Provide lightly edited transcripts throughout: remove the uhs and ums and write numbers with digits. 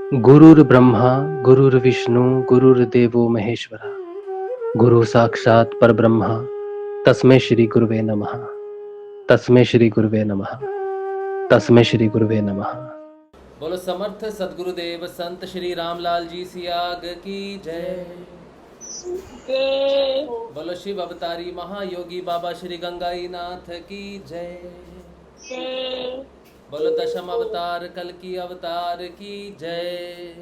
गुरुर्ब्रह्मा गुरुर्विष्णु गुरुर्देवो महेश्वरा गुरु साक्षात् परब्रह्म तस्मै श्री गुरुवे नमः। तस्मै श्री गुरुवे नमः। तस्मै श्री गुरुवे नमः। बोलो समर्थ सदगुरुदेव संत श्री रामलाल जी सियाग की जय। बोलो शिव अवतारी महायोगी बाबा श्री गंगाई नाथ की जय। बोलो दशम अवतार कल की अवतार की जय।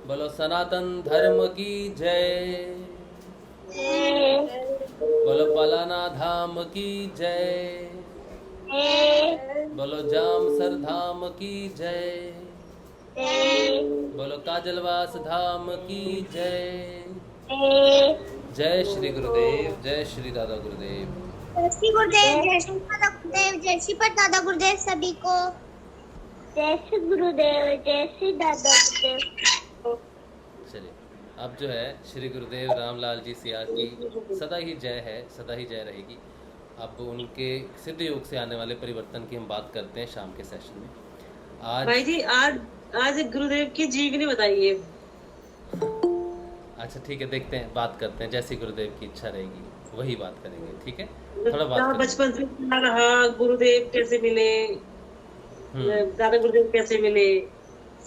बोलो सनातन धर्म की जय। बोलो पलाना धाम की जय। बोलो जामसर धाम की जय। बोलो काजलवास धाम की जय। जय श्री गुरुदेव, जय श्री दादा गुरुदेव। जय श्री गुरुदेव, जय श्री दादा गुरुदेव, जय श्री पर दादा गुरुदेव सभी को। जय श्री गुरुदेव, जय श्री दादा गुरुदेव। चलिए, अब जो है श्री गुरुदेव रामलाल जी सिया की सदा ही जय है, सदा ही जय रहेगी। अब उनके सिद्ध योग से आने वाले परिवर्तन की हम बात करते हैं शाम के सेशन में। आज भाई जी आज गुरुदेव की जीवनी बताइए। अच्छा ठीक है, देखते हैं, बात करते हैं, जैसी गुरुदेव की इच्छा रहेगी वही बात करेंगे। ठीक है, थोड़ा बात करेंगे। बचपन से सुना रहा, गुरुदेव कैसे मिले, दादा गुरुदेव कैसे मिले,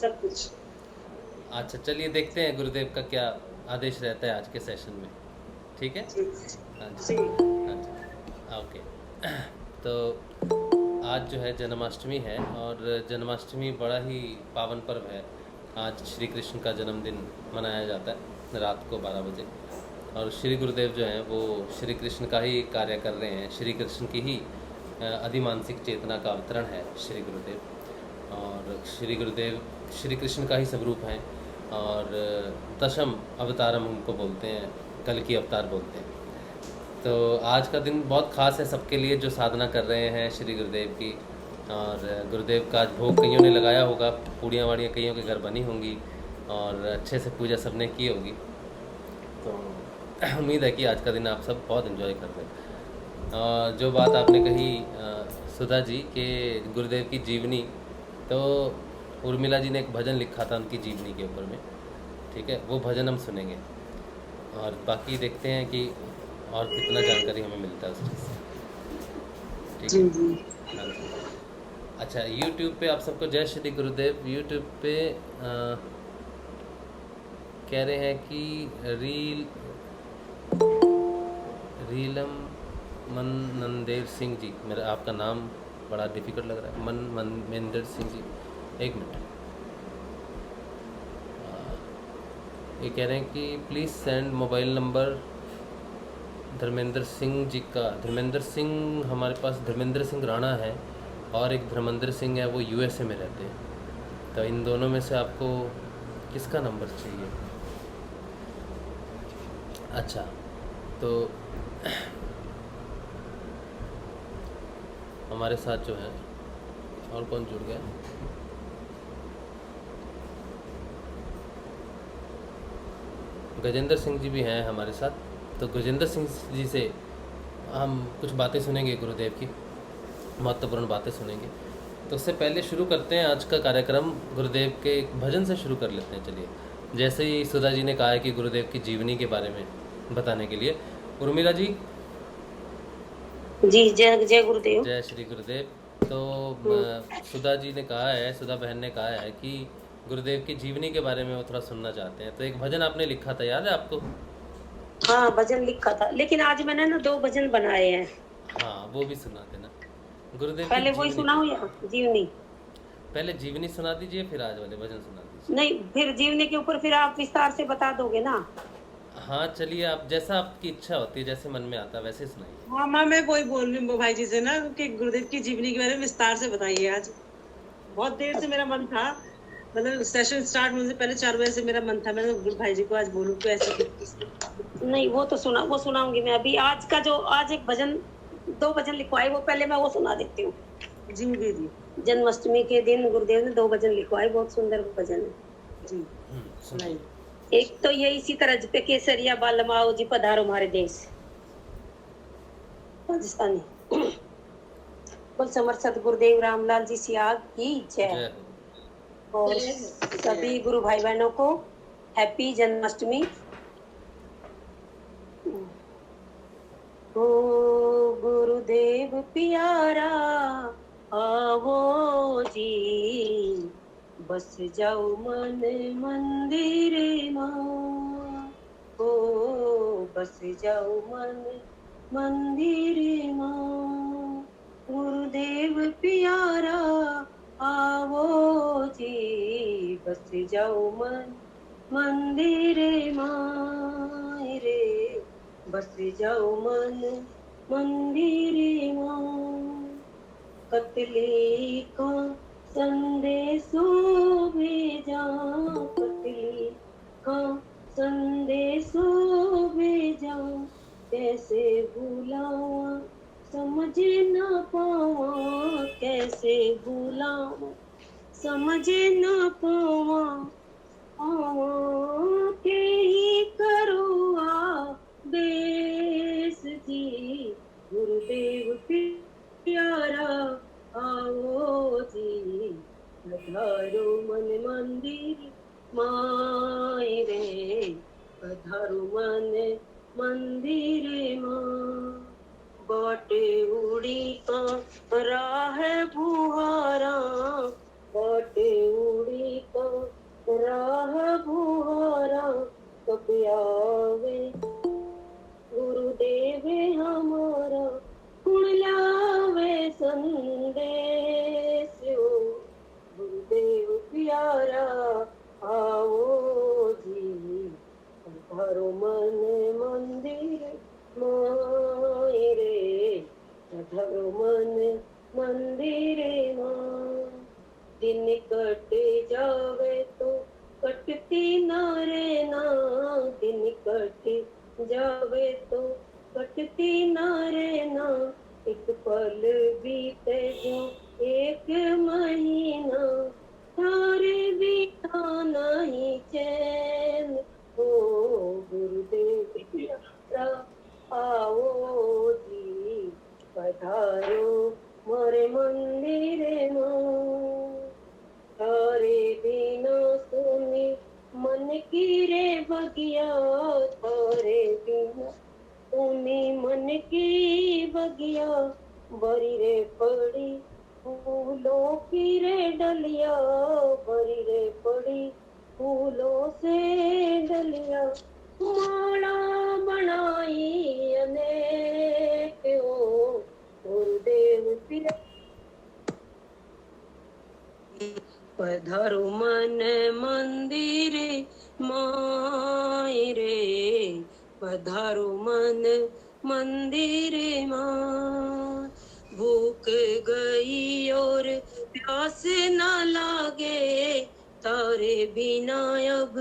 सब कुछ। अच्छा चलिए देखते हैं गुरुदेव का क्या आदेश रहता है आज के सेशन में। ठीक है, हाँ जी, हाँ जी, ओके। तो आज जो है जन्माष्टमी है और जन्माष्टमी बड़ा ही पावन पर्व है। आज श्री कृष्ण का जन्मदिन मनाया जाता है रात को 12 बजे। और श्री गुरुदेव जो हैं वो श्री कृष्ण का ही कार्य कर रहे हैं। श्री कृष्ण की ही अधिमानसिक चेतना का अवतरण है श्री गुरुदेव। और श्री गुरुदेव श्री कृष्ण का ही स्वरूप हैं और दशम अवतारम उनको बोलते हैं, कल की अवतार बोलते हैं। तो आज का दिन बहुत ख़ास है सबके लिए जो साधना कर रहे हैं श्री गुरुदेव की। और गुरुदेव का आज भोग कईयों ने लगाया होगा, पूड़ियाँ वाड़ियाँ कईयों के घर बनी होंगी और अच्छे से पूजा सबने की होगी। तो उम्मीद है कि आज का दिन आप सब बहुत एंजॉय कर रहे हैं। और जो बात आपने कही सुधा जी के गुरुदेव की जीवनी, तो उर्मिला जी ने एक भजन लिखा था उनकी जीवनी के ऊपर में। ठीक है, वो भजन हम सुनेंगे और बाकी देखते हैं कि और कितना जानकारी हमें मिलता है उस चीज़ से। ठीक है, हाँ जी। अच्छा, यूट्यूब पे आप सबको जय श्री गुरुदेव। यूट्यूब पे कह रहे हैं कि रीलम मनमंदिर सिंह जी, मेरा आपका नाम बड़ा डिफिकल्ट लग रहा है, मनमंदिर सिंह जी, एक मिनट। ये कह रहे हैं कि please send mobile number Dharmendra Singh ji का। धर्मेंद्र सिंह हमारे पास धर्मेंद्र सिंह राणा है और एक धर्मेंद्र सिंह है, वो यूएसए में रहते हैं। तो इन दोनों में से आपको किसका नंबर चाहिए? अच्छा, तो हमारे साथ जो है और कौन जुड़ गया? गजेंद्र सिंह जी भी हैं हमारे साथ। तो गजेंद्र सिंह जी से हम कुछ बातें सुनेंगे, गुरुदेव की महत्वपूर्ण बातें सुनेंगे। तो उससे पहले शुरू करते हैं आज का कार्यक्रम। गुरुदेव के एक भजन से शुरू कर लेते हैं। चलिए, जैसे ही सुधा जी ने कहा है कि गुरुदेव की जीवनी के बारे में बताने के लिए, उर्मिला जी जी, जय जय गुरुदेव, जय श्री गुरुदेव। तो सुधा जी ने कहा है, सुधा बहन ने कहा है कि गुरुदेव की जीवनी के बारे में वो थोड़ा सुनना चाहते हैं। तो एक भजन आपने लिखा था, याद है आपको? हाँ भजन लिखा था, लेकिन आज मैंने ना 2 भजन बनाए हैं। हाँ, वो भी सुना देना। गुरुदेव पहले की वही जीवनी, सुनाऊं या जीवनी? पहले जीवनी सुना दीजिए, फिर आज वाले भजन सुना दीजिए। नहीं, फिर जीवनी के ऊपर फिर आप विस्तार से बता दोगे ना? हाँ चलिए, आप जैसा आपकी इच्छा होती है, जैसे मन में आता है वैसे सुनाइए। हाँ माँ, मैं वही बोल रही हूँ भाई जी से ना कि गुरुदेव की जीवनी के बारे में विस्तार से बताइए। आज बहुत देर से मेरा मन था, मतलब सेशन स्टार्ट होने से पहले 4 बजे से मेरा मन था, मैंने गुरु भाई जी को आज बोलूं तो ऐसे। नहीं, वो तो वो सुनाऊंगी मैं। अभी आज का जो आज एक भजन 2 भजन लिखवाए, वो पहले मैं वो सुना देती हूँ। जी जी, जन्माष्टमी के दिन गुरुदेव ने 2 भजन लिखवाए, बहुत सुंदर भजन है जी। सुनाइए। एक तो ये इसी तरह पे केसरिया बालमाओ जी पधारो हमारे देश राजस्थानी। बोल समर्थ सतगुरुदेव रामलाल जी सियाग की जय। और सभी गुरु भाई बहनों को हैप्पी जन्माष्टमी। ओ गुरुदेव प्यारा आवो जी, बस जाओ मन मंदिर मां। ओ बस जाओ मन मंदिर मां। गुरुदेव प्यारा आवो जी, बस जाओ मन मंदिर मां रे, बस जाओ मन मंदिर मां। कतली का संदेशो भेजा, कतली का संदेशो भेजा, कैसे भुलावा समझ न पावा, कैसे भुलावा समझ न पावा, के ही करुआ देश जी। गुरुदेव प्यारा आओ जी, पधारो मन मंदिर माए रे, पधारो मन मंदिर मां। बाटे उड़ी का राह बुहारा, बाटे उड़ी का राह बुहारा, कब आवे गुरुदेव हमारा, गुण लावे संदेश। गुरुदेव प्यारा आओ जी, पधारो मन मंदिर माए रे, पधारो मन मंदिर मां। दिन कट जावे तो कटती ना रे ना, दिन कट जावे तो कटती ना रे ना, एक पल बीते जो एक महीना, थारे बीता नहीं चैन। ओ गुरुदेव प्यारा आओ जी, पधारो मोरे मंदिर मां। थारे बिना सुनी मन की रे बगिया, थारे बिना सुनी मन की बगिया, बरी रे पड़ी फूलों की रे डलिया, बरी रे पड़ी फूलों से डलिया, माला बनाई अनेक। ओ गुरुदेव प्यारा पधारो मन मंदिर माए रे, पधारो मन मंदिर मां। भूख गई और प्यास न लागे, तारे बिना अब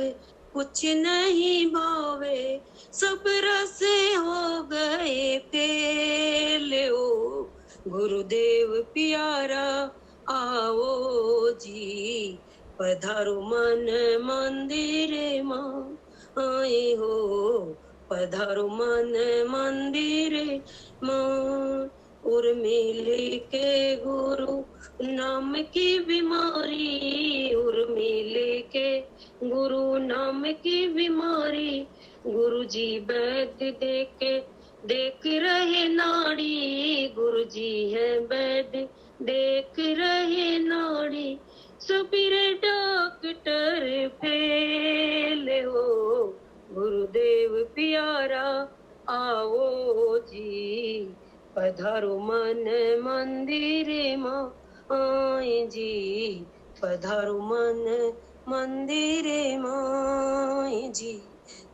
कुछ नहीं भावे, सब रस हो गए फेल। ओ गुरुदेव प्यारा आओ जी, पधारो मन मंदिर मां आए हो, पधारो मन मंदिर मां। उर्मिली के गुरु नाम की बीमारी, उर्मिली के गुरु नाम की बीमारी, गुरु जी वैद्य देके देख रहे नाड़ी, गुरु जी है वैद्य देख रहे नाड़ी, सुपीरे डॉक्टर फेल। हो गुरुदेव प्यारा आओ जी, पधारो मन मंदिर मां आए जी, पधारो मन मंदिर मां जी,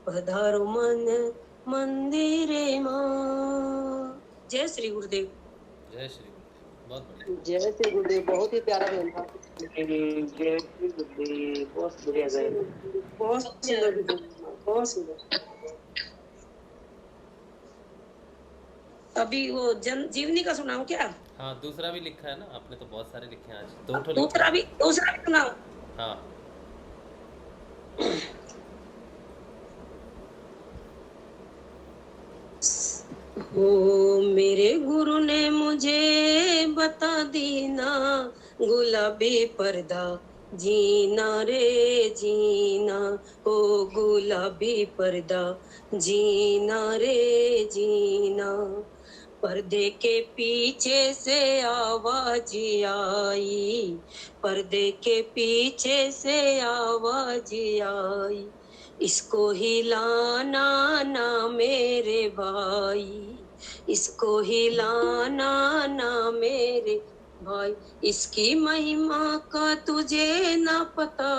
पधारो मन मंदिर मां। जय श्री गुरुदेव। जय श्री गुरुदेव, बहुत बढ़िया। जय श्री गुरुदेव, बहुत ही प्यारा गाना था। जय श्री गुरुदेव, बहुत बढ़िया गाया, बहुत सुंदर, बहुत सुंदर। अभी वो जन जीवनी का सुनाऊं क्या? हाँ, दूसरा भी लिखा है ना आपने, तो बहुत सारे लिखे हैं आज, दो ठो दूसरा भी सुनाऊं। हाँ। ओ मेरे गुरु ने मुझे बता दी ना, गुलाबी पर्दा जीना रे जीना ओ गुलाबी पर्दा, जीना रे जीना। पर्दे के पीछे से आवाज आई, पर्दे के पीछे से आवाज आई, इसको हिलाना ना मेरे भाई, इसको हिलाना ना मेरे भाई, इसकी महिमा का तुझे ना पता,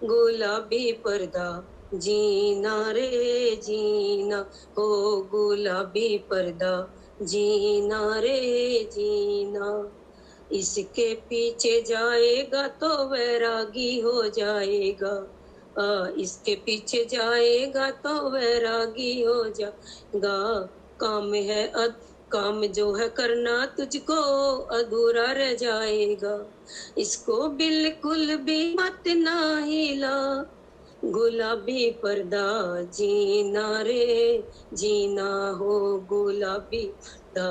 गुलाबी पर्दा, जीना रे जीना ओ गुलाबी पर्दा, जीना रे जीना। इसके पीछे जाएगा तो वैरागी हो जाएगा, इसके पीछे जाएगा तो वैरागी हो जाएगा। काम है काम जो है करना तुझको अधूरा रह जाएगा, इसको बिल्कुल भी मत ना हिला, गुलाबी पर्दा, जीना रे जीना हो गुलाबी पर्दा,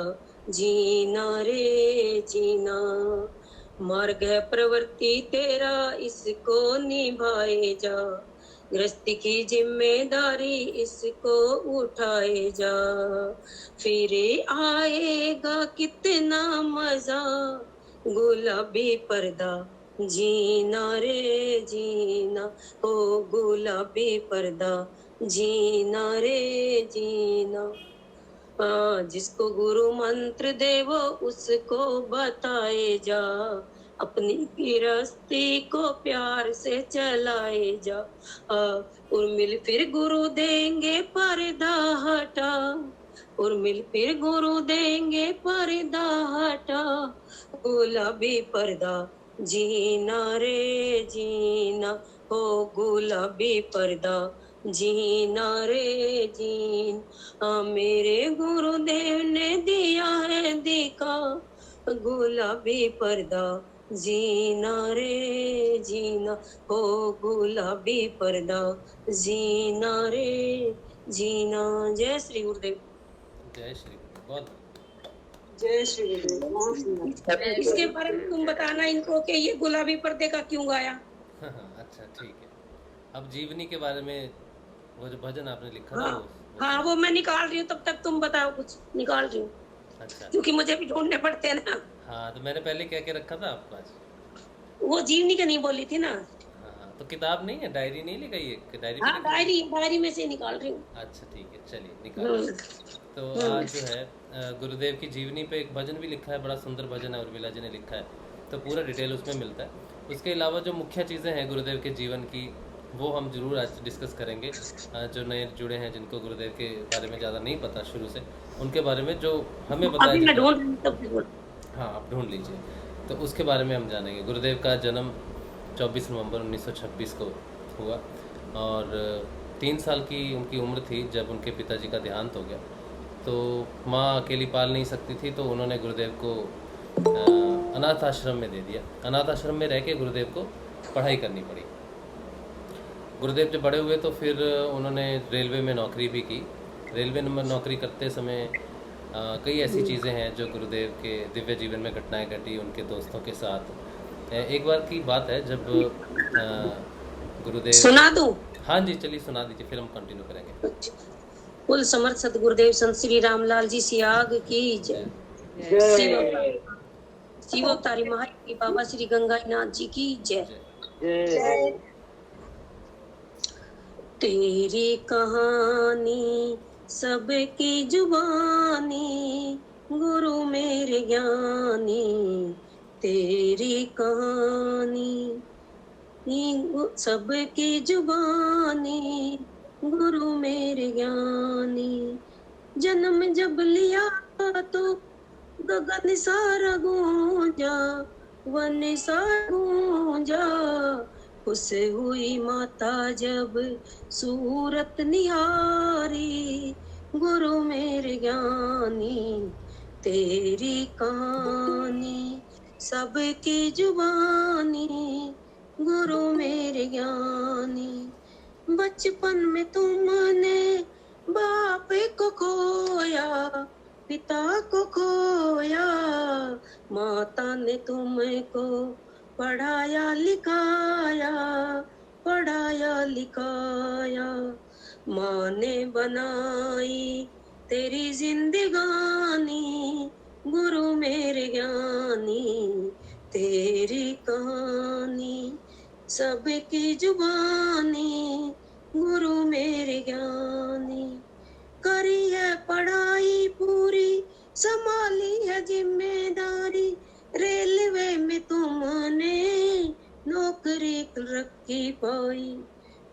जीना रे जीना। मार्ग है प्रवृत्ति तेरा इसको निभाए जा, गृहस्थी की जिम्मेदारी इसको उठाए जा, फिर आएगा कितना मजा, गुलाबी पर्दा, जीना रे जीना ओ गुलाबी पर्दा, जीना रे जीना। जिसको गुरु मंत्र दे वो उसको बताए जा, अपनी गृहस्थी को प्यार से चलाए जा, उर्मिल फिर गुरु देंगे पर्दा हटा, उर्मिल फिर गुरु देंगे पर्दा हटा, गुलाबी पर्दा, जीना रे जीना हो गुलाबी पर्दा, जीना रे जीना। मेरे गुरुदेव ने दिया है दिखा, गुलाबी पर्दा, जीना रे जीना हो गुलाबी पर्दा, जीना रे जीना। जय श्री गुरुदेव। जय श्री, बहुत जय श्री गुरुदेव, बहुत सुंदर। इसके बारे में तुम बताना इनको कि ये गुलाबी पर्दे का क्यों गाया। अच्छा ठीक है। अब जीवनी के बारे में वो जो भजन आपने लिखा था हाँ वो मैं निकाल रही हूँ, तब तक तुम बताओ, कुछ निकाल रही हूँ। अच्छा, क्योंकि मुझे भी ढूंढने पड़ते हैं ना। हाँ तो मैंने पहले क्या क्या रखा था आपको आज? वो जीवनी का नहीं बोली थी ना। हाँ तो किताब नहीं है, डायरी नहीं लिखाई है? डायरी हाँ डायरी में से निकाल रही हूँ। अच्छा ठीक है, चलिए निकाल। तो आज जो है गुरुदेव की जीवनी पे एक भजन भी लिखा है, बड़ा सुंदर भजन है, उर्मिला जी ने लिखा है, तो पूरा डिटेल उसमें मिलता है। उसके अलावा जो मुख्य चीज़ें हैं गुरुदेव के जीवन की, वो हम जरूर आज डिस्कस करेंगे। जो नए जुड़े हैं, जिनको गुरुदेव के बारे में ज़्यादा नहीं पता शुरू से, उनके बारे में जो हमें बताया, हाँ आप ढूंढ लीजिए, तो उसके बारे में हम जानेंगे। गुरुदेव का जन्म 24 नवंबर 1926 को हुआ और 3 साल की उनकी उम्र थी जब उनके पिताजी का देहांत हो गया। तो माँ अकेली पाल नहीं सकती थी, तो उन्होंने गुरुदेव को अनाथ आश्रम में दे दिया। अनाथ आश्रम में रह के गुरुदेव को पढ़ाई करनी पड़ी। गुरुदेव जब बड़े हुए तो फिर उन्होंने रेलवे में नौकरी भी की। रेलवे में नौकरी करते समय कई ऐसी चीज़ें हैं जो गुरुदेव के दिव्य जीवन में घटनाएं घटी उनके दोस्तों के साथ। एक बार की बात है जब गुरुदेव, सुना दूं? हाँ जी चलिए सुना दीजिए, फिर हम कंटिन्यू करेंगे। कुल समर्थ सतगुरुदेव संत श्री रामलाल जी सियाग की जय। शिव अवतारी महाराज बाबा श्री गंगानाथ जी की जय। तेरी कहानी सबकी जुबानी, गुरु मेरे ज्ञानी, तेरी कहानी सबकी जुबानी, गुरु मेरे ज्ञानी। जन्म जब लिया तो गगन सारा गूंजा, वन सारा गूंजा, खुश हुई माता जब सूरत निहारी, गुरु मेरे ज्ञानी, तेरी कहानी सबकी जुबानी, गुरु मेरे ज्ञानी। बचपन में तुमने बाप को खोया, पिता को खोया, माता ने तुमको पढ़ाया लिखाया, पढ़ाया लिखाया, माँ ने बनाई तेरी जिंदगानी, गुरु मेरे ज्ञानी तेरी कहानी, सबकी जुबानी, गुरु मेरे ज्ञानी। करी है पढ़ाई पूरी, संभाली है जिम्मेदारी, रेलवे में तुमने नौकरी रखी पाई,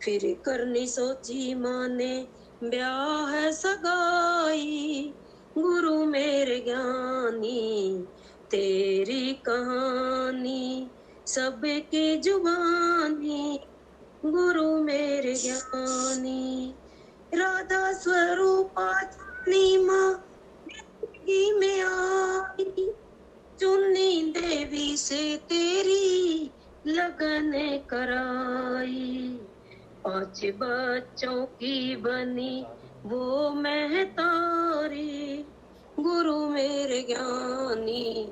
फिर करनी सोची माँ ने ब्याह है सगाई, गुरु मेरे ज्ञानी तेरी कहानी, सबकी जुबानी, गुरु मेरे ज्ञानी। राधा स्वरूपा चुनी माँ जिंदगी में आई, चुनी देवी से तेरी लगन कराई, 5 बच्चों की बनी वो महतारी, गुरु मेरे ज्ञानी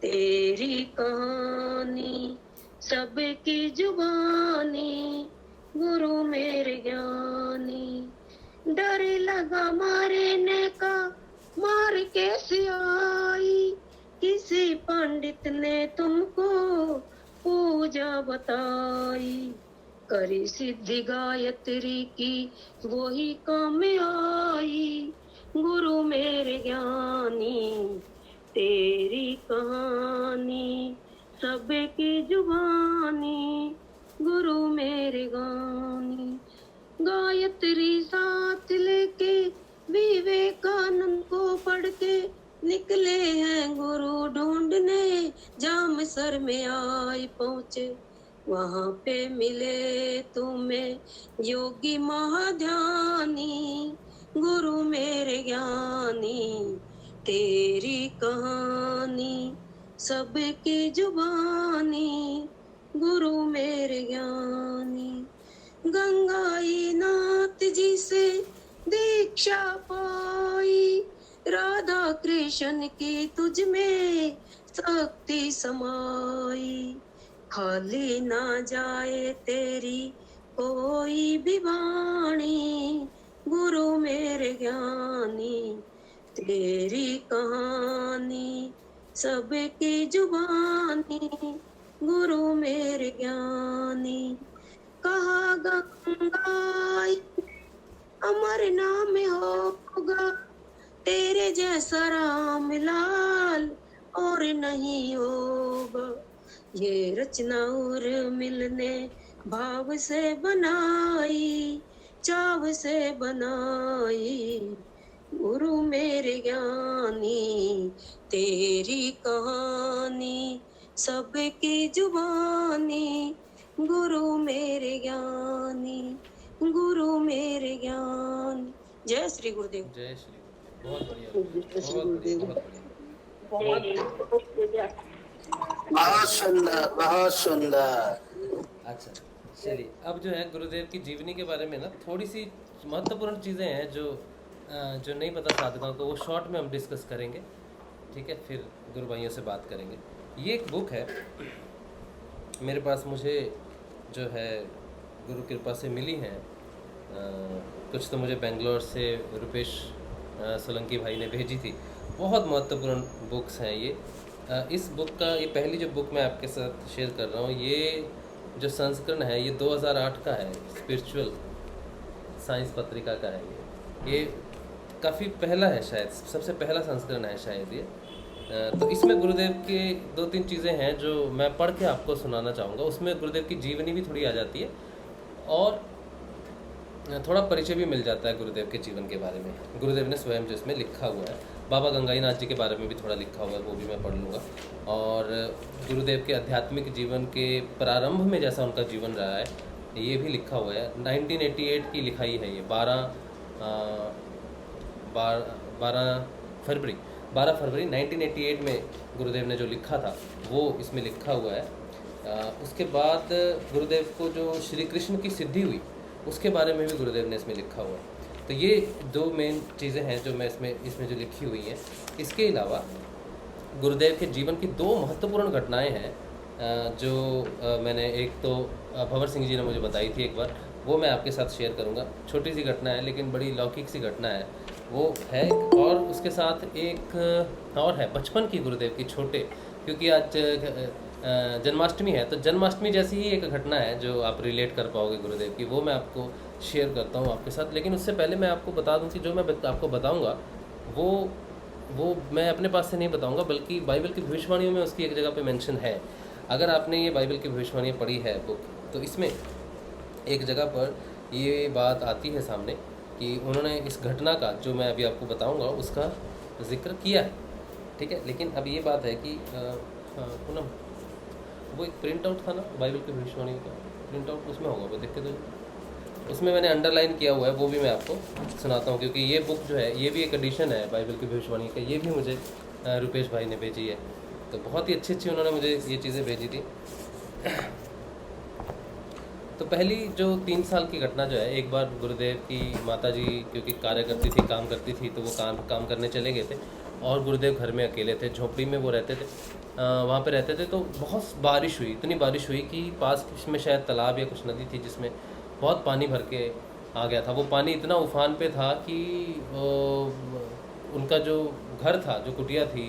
तेरी कहानी, सबकी जुबानी, गुरु मेरे ज्ञानी। डर लगा मारने का, मार कैसे आई, किसी पंडित ने तुमको पूजा बताई, करी सिद्धि गायत्री की वही काम आई, गुरु मेरे ज्ञानी तेरी कहानी, सबकी जुबानी, गुरु मेरे ज्ञानी। गायत्री साथ लेके विवेकानंद को पढ़ के निकले हैं गुरु ढूंढने, जाम सर में आए पहुँचे, वहाँ पे मिले तुम्हें योगी महाध्यानी, गुरु मेरे ज्ञानी तेरी कहानी, सबकी जुबानी, गुरु मेरे ज्ञानी। गंगाई नाथ जी से दीक्षा पाई, राधा कृष्ण की तुझ में शक्ति समाई, खाली ना जाए तेरी कोई भी वाणी, गुरु मेरे ज्ञानी तेरी कहानी, सबकी जुबानी, गुरु मेरे ज्ञानी। कहा गंगाई अमर नाम होगा, तेरे जैसा राम लाल और नहीं होगा, ये रचना और मिलने भाव से बनाई, चाव से बनाई, गुरु मेरे ज्ञानी तेरी कहानी, सबकी जुबानी, गुरु मेरे ज्ञानी, गुरु मेरे ज्ञानी। जय श्री गुरुदेव। जय श्री गुरुदेव। बहुत बढ़िया, बहुत बढ़िया, बहुत बढ़िया। बहुत सुंदर, बहुत सुंदर। अच्छा चलिए, अब जो है गुरुदेव की जीवनी के बारे में ना थोड़ी सी महत्वपूर्ण चीज़ें हैं जो नहीं पता साधकों को, वो शॉर्ट में हम डिस्कस करेंगे, ठीक है, फिर गुरु भाइयों से बात करेंगे। ये एक बुक है मेरे पास, मुझे जो है गुरु कृपा से मिली है, कुछ तो मुझे बेंगलोर से रुपेश सोलंकी भाई ने भेजी थी। बहुत महत्वपूर्ण बुक्स हैं ये। इस बुक का, ये पहली जो बुक मैं आपके साथ शेयर कर रहा हूँ, ये जो संस्करण है ये 2008 का है, स्पिरिचुअल साइंस पत्रिका का है ये काफ़ी पहला है, शायद सबसे पहला संस्करण है शायद ये। तो इसमें गुरुदेव के 2-3 चीज़ें हैं जो मैं पढ़ के आपको सुनाना चाहूँगा। उसमें गुरुदेव की जीवनी भी थोड़ी आ जाती है और थोड़ा परिचय भी मिल जाता है गुरुदेव के जीवन के बारे में। गुरुदेव ने स्वयं जो इसमें लिखा हुआ है, बाबा गंगाई नाथ जी के बारे में भी थोड़ा लिखा हुआ है, वो भी मैं पढ़ लूँगा। और गुरुदेव के आध्यात्मिक जीवन के प्रारंभ में जैसा उनका जीवन रहा है ये भी लिखा हुआ है। 1988 की लिखाई है ये, 12 फरवरी 1988 में गुरुदेव ने जो लिखा था वो इसमें लिखा हुआ है। उसके बाद गुरुदेव को जो श्री कृष्ण की सिद्धि हुई उसके बारे में भी गुरुदेव ने इसमें लिखा हुआ है। तो ये 2 मेन चीज़ें हैं जो मैं इसमें जो लिखी हुई हैं। इसके अलावा गुरुदेव के जीवन की 2 महत्वपूर्ण घटनाएं हैं जो मैंने एक तो भंवर सिंह जी ने मुझे बताई थी एक बार, वो मैं आपके साथ शेयर करूँगा। छोटी सी घटना है लेकिन बड़ी लौकिक सी घटना है वो है। और उसके साथ एक और है बचपन की गुरुदेव की, छोटे, क्योंकि आज जन्माष्टमी है, तो जन्माष्टमी जैसी ही एक घटना है जो आप रिलेट कर पाओगे गुरुदेव की, वो मैं आपको शेयर करता हूँ आपके साथ। लेकिन उससे पहले मैं आपको बता दूँ कि जो मैं आपको बताऊँगा वो मैं अपने पास से नहीं बताऊँगा, बल्कि बाइबल की भविष्यवाणियों में उसकी एक जगह पे मेंशन है। अगर आपने ये बाइबल की भविष्यवाणियाँ पढ़ी है बुक, तो इसमें एक जगह पर ये बात आती है सामने कि उन्होंने इस घटना का, जो मैं अभी आपको बताऊंगा, उसका जिक्र किया है, ठीक है। लेकिन अब ये बात है कि पूनम, वो एक प्रिंट आउट था ना बाइबल की भविष्यवाणियों का, प्रिंट आउट उसमें होगा, वो देख के तो उसमें मैंने अंडरलाइन किया हुआ है, वो भी मैं आपको सुनाता हूँ, क्योंकि ये बुक जो है ये भी एक एडिशन है बाइबल की भविष्यवाणी का, ये भी मुझे रुपेश भाई ने भेजी है। तो बहुत ही अच्छी उन्होंने मुझे ये चीज़ें भेजी थी। तो पहली जो 3 साल की घटना जो है, एक बार गुरुदेव की माता जी क्योंकि कार्य करती थी, काम करती थी, तो वो काम करने चले गए थे और गुरुदेव घर में अकेले थे, झोपड़ी में वो रहते थे, वहाँ पे रहते थे। तो बहुत बारिश हुई, इतनी बारिश हुई कि पास में शायद तालाब या कुछ नदी थी जिसमें बहुत पानी भर के आ गया था। वो पानी इतना उफान पे था कि उनका जो घर था, जो कुटिया थी,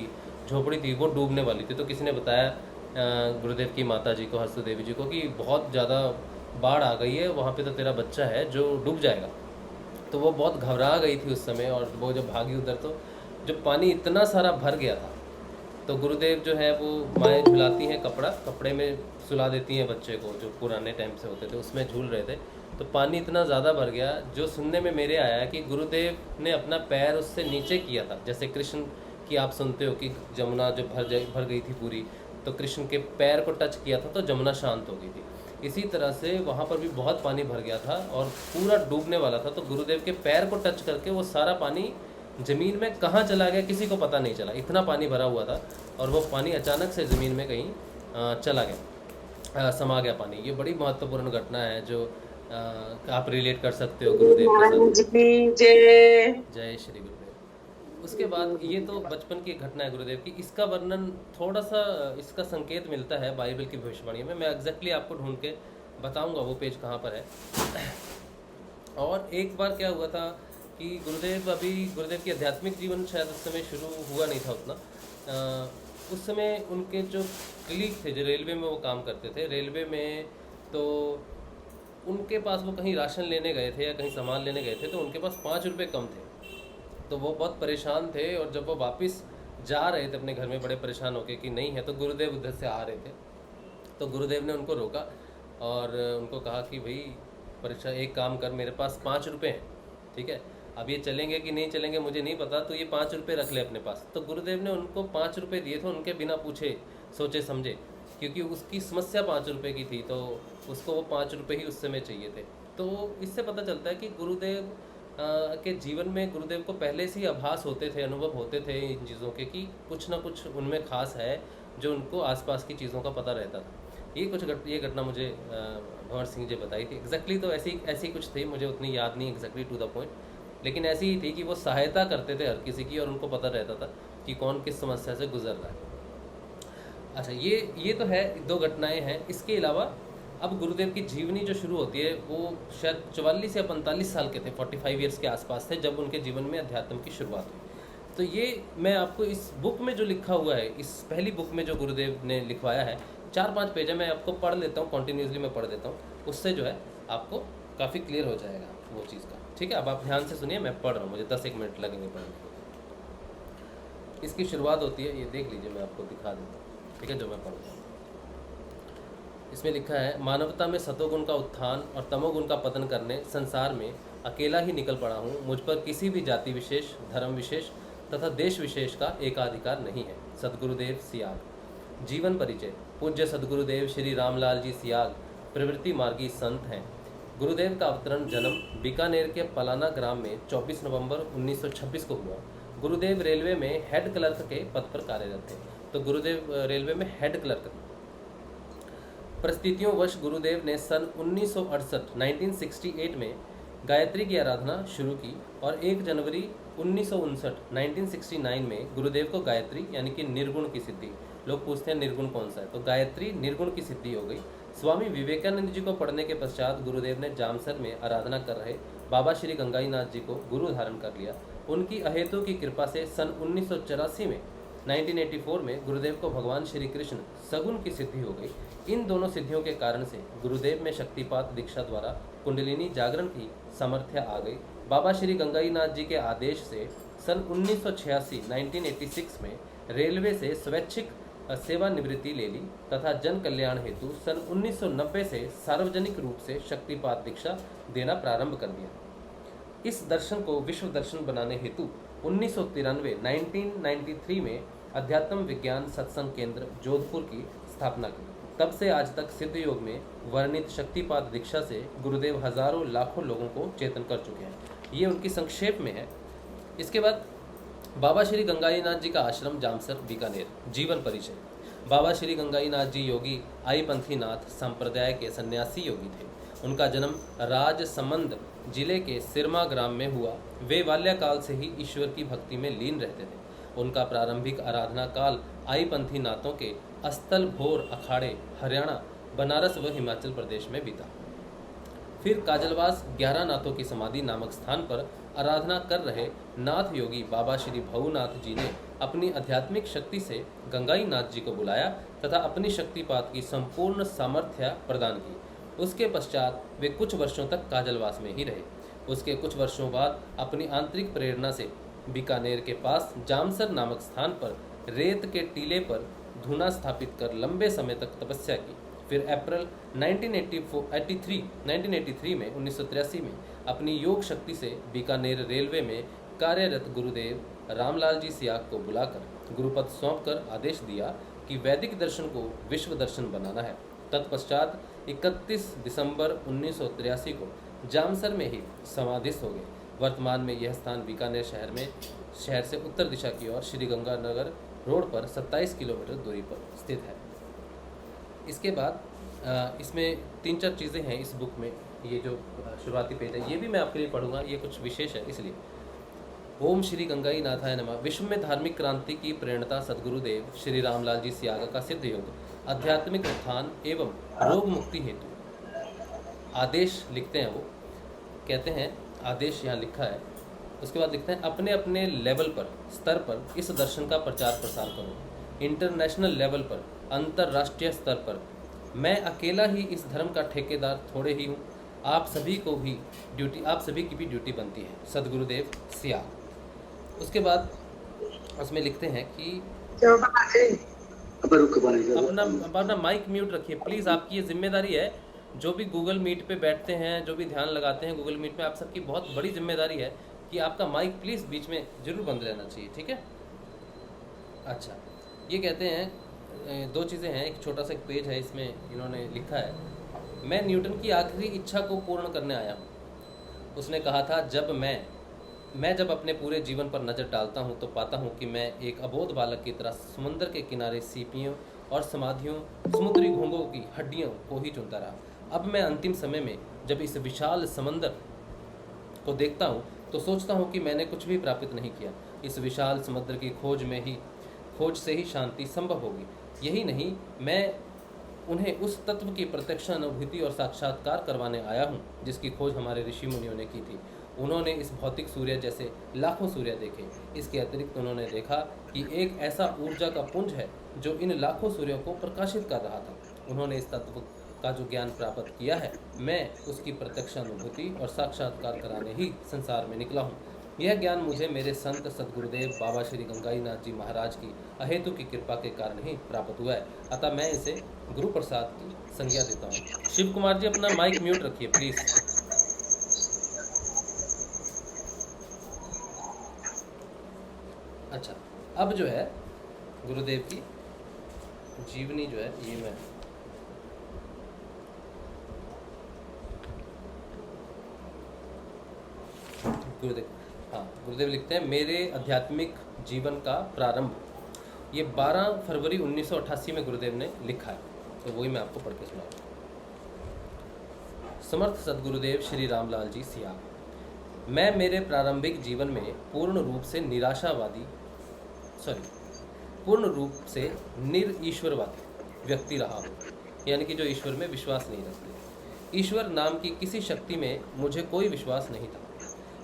झोपड़ी थी, वो डूबने वाली थी। तो किसी ने बताया गुरुदेव की माता जी को, हस्तु देवी जी को, कि बहुत ज़्यादा बाढ़ आ गई है, वहाँ पे तो तेरा बच्चा है जो डूब जाएगा। तो वो बहुत घबरा गई थी उस समय, और वो जब भागी उधर, तो जब पानी इतना सारा भर गया था, तो गुरुदेव जो है वो माएँ झुलाती हैं, कपड़े में सुला देती हैं बच्चे को, जो पुराने टाइम से होते थे, उसमें झूल रहे थे। तो पानी इतना ज़्यादा भर गया, जो सुनने में मेरे आया कि गुरुदेव ने अपना पैर उससे नीचे किया था, जैसे कृष्ण की आप सुनते हो कि जमुना जब भर गई थी पूरी, तो कृष्ण के पैर को टच किया था तो जमुना शांत हो गई थी। इसी तरह से वहाँ पर भी बहुत पानी भर गया था और पूरा डूबने वाला था। तो गुरुदेव के पैर को टच करके वो सारा पानी ज़मीन में कहाँ चला गया किसी को पता नहीं चला, इतना पानी भरा हुआ था। और वो पानी अचानक से ज़मीन में कहीं चला गया, समा गया पानी। ये बड़ी महत्वपूर्ण घटना है जो आप रिलेट कर सकते हो गुरुदेव के साथ। जय श्री गुरुदेव। उसके बाद ये तो बचपन की घटना है गुरुदेव की। इसका वर्णन थोड़ा सा, इसका संकेत मिलता है बाइबल की भविष्यवाणी में। मैं एग्जैक्टली आपको ढूंढ के बताऊंगा वो पेज कहाँ पर है। और एक बार क्या हुआ था कि गुरुदेव की आध्यात्मिक जीवन शायद उस समय शुरू हुआ नहीं था उतना। उस समय उनके जो कलीग थे, जो रेलवे में वो काम करते थे, रेलवे में, तो उनके पास वो कहीं राशन लेने गए थे या कहीं सामान लेने गए थे, तो उनके पास 5 रुपये कम थे। तो वो बहुत परेशान थे, और जब वो वापस जा रहे थे अपने घर में बड़े परेशान होके कि नहीं है, तो गुरुदेव उधर से आ रहे थे। तो गुरुदेव ने उनको रोका और उनको कहा कि भाई एक काम कर, मेरे पास 5 रुपये हैं, ठीक है, अब ये चलेंगे कि नहीं चलेंगे मुझे नहीं पता, तो ये 5 रुपये रख ले अपने पास। तो गुरुदेव ने उनको 5 रुपये दिए थे, उनके बिना पूछे सोचे समझे, क्योंकि उसकी समस्या 5 रुपये की थी, तो उसको वो 5 रुपये ही उस समय चाहिए थे। तो इससे पता चलता है कि गुरुदेव के जीवन में गुरुदेव को पहले से ही आभास होते थे, अनुभव होते थे इन चीज़ों के, कि कुछ ना कुछ उनमें खास है जो उनको आसपास की चीज़ों का पता रहता था। ये घटना मुझे भंवर सिंह जी बताई थी। एग्जैक्टली तो ऐसी कुछ थी, मुझे उतनी याद नहीं एग्जैक्टली टू द पॉइंट, लेकिन ऐसी ही थी कि वो सहायता करते थे हर किसी की, और उनको पता रहता था कि कौन किस समस्या से गुजर रहा है। अच्छा, ये तो है, 2 घटनाएं हैं। इसके अलावा अब गुरुदेव की जीवनी जो शुरू होती है, वो शायद 44 या 45 साल के थे, 45 ईयर्स के आसपास थे, जब उनके जीवन में अध्यात्म की शुरुआत हुई। तो ये मैं आपको इस बुक में जो लिखा हुआ है, इस पहली बुक में जो गुरुदेव ने लिखवाया है, 4-5 पेज है, मैं आपको पढ़ लेता हूँ, कॉन्टीन्यूसली मैं पढ़ देता हूँ, उससे जो है आपको काफ़ी क्लियर हो जाएगा वो चीज़ का, ठीक है। अब आप ध्यान से सुनिए, मैं पढ़ रहा हूँ, मुझे 10-1 मिनट लगेंगे पढ़ने को। इसकी शुरुआत होती है, ये देख लीजिए, मैं आपको दिखा देता हूँ, ठीक है, जो मैं पढ़ रहा हूँ। इसमें लिखा है, मानवता में सतोगुण का उत्थान और तमोगुण का पतन करने संसार में अकेला ही निकल पड़ा हूँ। मुझ पर किसी भी जाति विशेष, धर्म विशेष तथा देश विशेष का एकाधिकार नहीं है। सद्गुरुदेव सियाग। जीवन परिचय। पूज्य सद्गुरुदेव श्री रामलाल जी सियाग प्रवृत्ति मार्गी संत हैं। गुरुदेव का अवतरण जन्म बीकानेर के पलाना ग्राम में 24 नवंबर 1926 को हुआ। गुरुदेव रेलवे में हेड क्लर्क के पद पर कार्यरत थे। तो गुरुदेव रेलवे में हेड क्लर्क। परिस्थितियों वश गुरुदेव ने सन 1968 में गायत्री की आराधना शुरू की, और 1 जनवरी 1969 में गुरुदेव को गायत्री यानी कि निर्गुण की सिद्धि, लोग पूछते हैं निर्गुण कौन सा है, तो गायत्री निर्गुण की सिद्धि हो गई। स्वामी विवेकानंद जी को पढ़ने के पश्चात गुरुदेव ने जामसर में आराधना कर रहे बाबा श्री गंगाईनाथ जी को गुरु धारण कर लिया। उनकी अहेतु की कृपा से सन 1984 में 1984 में गुरुदेव को भगवान श्री कृष्ण सगुन की सिद्धि हो गई। इन दोनों सिद्धियों के कारण से गुरुदेव में शक्तिपात दीक्षा द्वारा कुंडलिनी जागरण की सामर्थ्य आ गई। बाबा श्री गंगाईनाथ जी के आदेश से सन 1986 में रेलवे से स्वैच्छिक सेवानिवृत्ति ले ली तथा जन कल्याण हेतु सन 1990 से सार्वजनिक रूप से शक्तिपात दीक्षा देना प्रारंभ कर दिया। इस दर्शन को विश्व दर्शन बनाने हेतु 1993 में अध्यात्म विज्ञान सत्संग केंद्र जोधपुर की स्थापना की। तब से आज तक सिद्ध योग में वर्णित शक्तिपात दीक्षा से गुरुदेव हजारों लाखों लोगों को चेतन कर चुके हैं। ये उनकी संक्षेप में है। इसके बाद बाबा श्री गंगाईनाथ जी का आश्रम जामसर बीकानेर। जीवन परिचय। बाबा श्री गंगाईनाथ जी योगी आईपंथीनाथ संप्रदाय के सन्यासी योगी थे। उनका जन्म राजसमंद जिले के सिरमा ग्राम में हुआ। वे बाल्यकाल से ही ईश्वर की भक्ति में लीन रहते थे। उनका प्रारंभिक आराधना काल आईपंथी नाथों के अस्तल भोर अखाड़े हरियाणा, बनारस व हिमाचल प्रदेश में बीता। फिर काजलवास 11 नाथों की समाधि नामक स्थान पर आराधना कर रहे नाथ योगी बाबा श्री भवनाथ जी ने अपनी आध्यात्मिक शक्ति से गंगाईनाथ जी को बुलाया तथा अपनी शक्तिपात की संपूर्ण सामर्थ्य प्रदान की। उसके पश्चात वे कुछ वर्षों तक काजलवास में ही रहे। उसके कुछ वर्षों बाद अपनी आंतरिक प्रेरणा से बीकानेर के पास जामसर नामक स्थान पर रेत के टीले पर धूना स्थापित कर लंबे समय तक तपस्या की। फिर अप्रैल 1983 में 1983 में अपनी योग शक्ति से बीकानेर रेलवे में कार्यरत गुरुदेव रामलाल जी सियाग को बुलाकर गुरुपद सौंपकर आदेश दिया कि वैदिक दर्शन को विश्व दर्शन बनाना है। तत्पश्चात 31 दिसंबर 1983 को जामसर में ही समाधिस्थ हो गए। वर्तमान में यह स्थान बीकानेर शहर से उत्तर दिशा की ओर श्री गंगानगर रोड पर 27 किलोमीटर दूरी पर स्थित है। इसके बाद इसमें 3-4 चीज़ें हैं इस बुक में। ये जो शुरुआती पेज है ये भी मैं आपके लिए पढ़ूंगा, ये कुछ विशेष है इसलिए। ओम श्री गंगाईनाथाय नमः। विश्व में धार्मिक क्रांति की प्रेरणा सद्गुरुदेव श्री रामलाल जी सियागा का सिद्ध योग आध्यात्मिक उत्थान एवं रोग मुक्ति हेतु आदेश लिखते हैं। वो कहते हैं आदेश यहाँ लिखा है। उसके बाद लिखते हैं अपने अपने लेवल पर स्तर पर इस दर्शन का प्रचार प्रसार करो। इंटरनेशनल लेवल पर, अंतर्राष्ट्रीय स्तर पर मैं अकेला ही इस धर्म का ठेकेदार थोड़े ही हूँ। आप सभी की भी ड्यूटी बनती है। सद्गुरुदेव सियाग। उसके बाद उसमें लिखते हैं कि अपना माइक म्यूट रखिए प्लीज़। आपकी ये जिम्मेदारी है। जो भी गूगल मीट पे बैठते हैं, जो भी ध्यान लगाते हैं गूगल मीट पे, आप सबकी बहुत बड़ी जिम्मेदारी है कि आपका माइक प्लीज़ बीच में जरूर बंद रहना चाहिए, ठीक है। अच्छा, ये कहते हैं 2 चीज़ें हैं। एक छोटा सा एक पेज है, इसमें इन्होंने लिखा है मैं न्यूटन की आखिरी इच्छा को पूर्ण करने आया हूँ। उसने कहा था जब अपने पूरे जीवन पर नज़र डालता हूँ तो पाता हूँ कि मैं एक अबोध बालक की तरह समुद्र के किनारे सीपियों और समाधियों, समुद्री घोंघों की हड्डियों को ही चुनता रहा। अब मैं अंतिम समय में जब इस विशाल समंदर को देखता हूँ तो सोचता हूँ कि मैंने कुछ भी प्राप्त नहीं किया। इस विशाल समुद्र की खोज से ही शांति संभव होगी। यही नहीं, मैं उन्हें उस तत्व की प्रत्यक्ष अनुभूति और साक्षात्कार करवाने आया हूँ जिसकी खोज हमारे ऋषि मुनियों ने की थी। उन्होंने इस भौतिक सूर्य जैसे लाखों सूर्य देखे। इसके अतिरिक्त उन्होंने देखा कि एक ऐसा ऊर्जा का पुंज है जो इन लाखों सूर्यों को प्रकाशित कर रहा था। उन्होंने इस तत्व का जो ज्ञान प्राप्त किया है, मैं उसकी प्रत्यक्ष अनुभूति और साक्षात्कार कराने ही संसार में निकला हूँ। यह ज्ञान मुझे मेरे संत सद्गुरुदेव बाबा श्री गंगाईनाथ जी महाराज की अहेतु की कृपा के कारण ही प्राप्त हुआ है। अतः मैं इसे गुरु प्रसाद की संज्ञा देता हूँ। शिव कुमार जी अपना माइक म्यूट रखिए प्लीज। अच्छा, अब जो है गुरुदेव की जीवनी जो है ये मैं गुरुदेव लिखते हैं मेरे आध्यात्मिक जीवन का प्रारंभ। ये 12 फरवरी 1988 में गुरुदेव ने लिखा है, तो वही मैं आपको पढ़ के सुनाऊंगा। समर्थ सद्गुरुदेव श्री रामलाल जी सियाग। मैं मेरे प्रारंभिक जीवन में पूर्ण रूप से पूर्ण रूप से निरीश्वरवादी व्यक्ति रहा हूँ, यानी कि जो ईश्वर में विश्वास नहीं रखते। ईश्वर नाम की किसी शक्ति में मुझे कोई विश्वास नहीं था।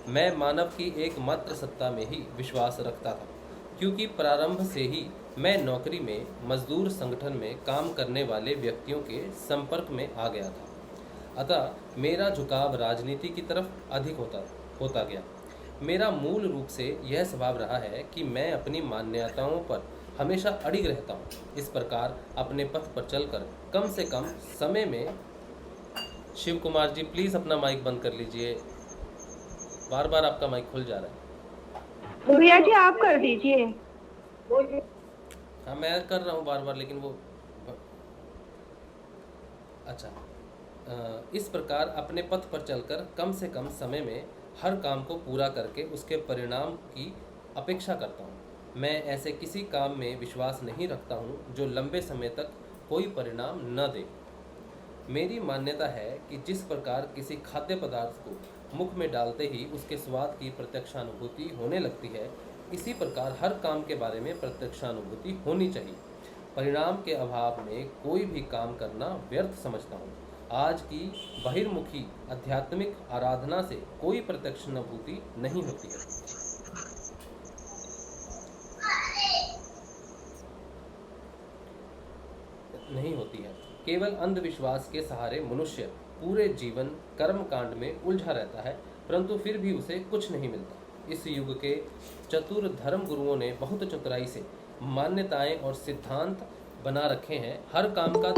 मैं मानव की एकमात्र सत्ता में ही विश्वास रखता था, क्योंकि प्रारंभ से ही मैं नौकरी में, मजदूर संगठन में काम करने वाले व्यक्तियों के संपर्क में आ गया था। अतः मेरा झुकाव राजनीति की तरफ अधिक होता गया। मेरा मूल रूप से यह स्वभाव रहा है कि मैं अपनी मान्यताओं पर हमेशा अड़िग रहता हूँ। इस प्रकार अपने पथ पर चलकर कम से कम समय में, शिव कुमार जी प्लीज़ अपना माइक बंद कर लीजिए, बार बार आपका माइक खुल जा रहा है। भैया जी आप कर दीजिए। हाँ मैं कर रहा हूँ बार बार, लेकिन वो अच्छा। इस प्रकार अपने पथ पर चलकर कम से कम समय में हर काम को पूरा करके उसके परिणाम की अपेक्षा करता हूँ। मैं ऐसे किसी काम में विश्वास नहीं रखता हूँ जो लंबे समय तक कोई परिणाम न दे। मेरी मान्यता है कि जिस प्रकार किसी खाद्य पदार्थ को मुख में डालते ही उसके स्वाद की प्रत्यक्षानुभूति होने लगती है, इसी प्रकार हर काम के बारे में प्रत्यक्षानुभूति होनी चाहिए। परिणाम के अभाव में कोई भी काम करना व्यर्थ समझता हूँ। आज की बहिर्मुखी आध्यात्मिक आराधना से कोई प्रत्यक्षानुभूति नहीं होती है। केवल अंधविश्वास के सहारे मनुष्य पूरे जीवन कर्म कांड में उलझा रहता है, परंतु फिर भी उसे कुछ नहीं मिलता। इस युग के चतुर धर्म गुरुओं ने बहुत चतुराई से मान्यताएं और सिद्धांत बना रखे हैं। हर काम का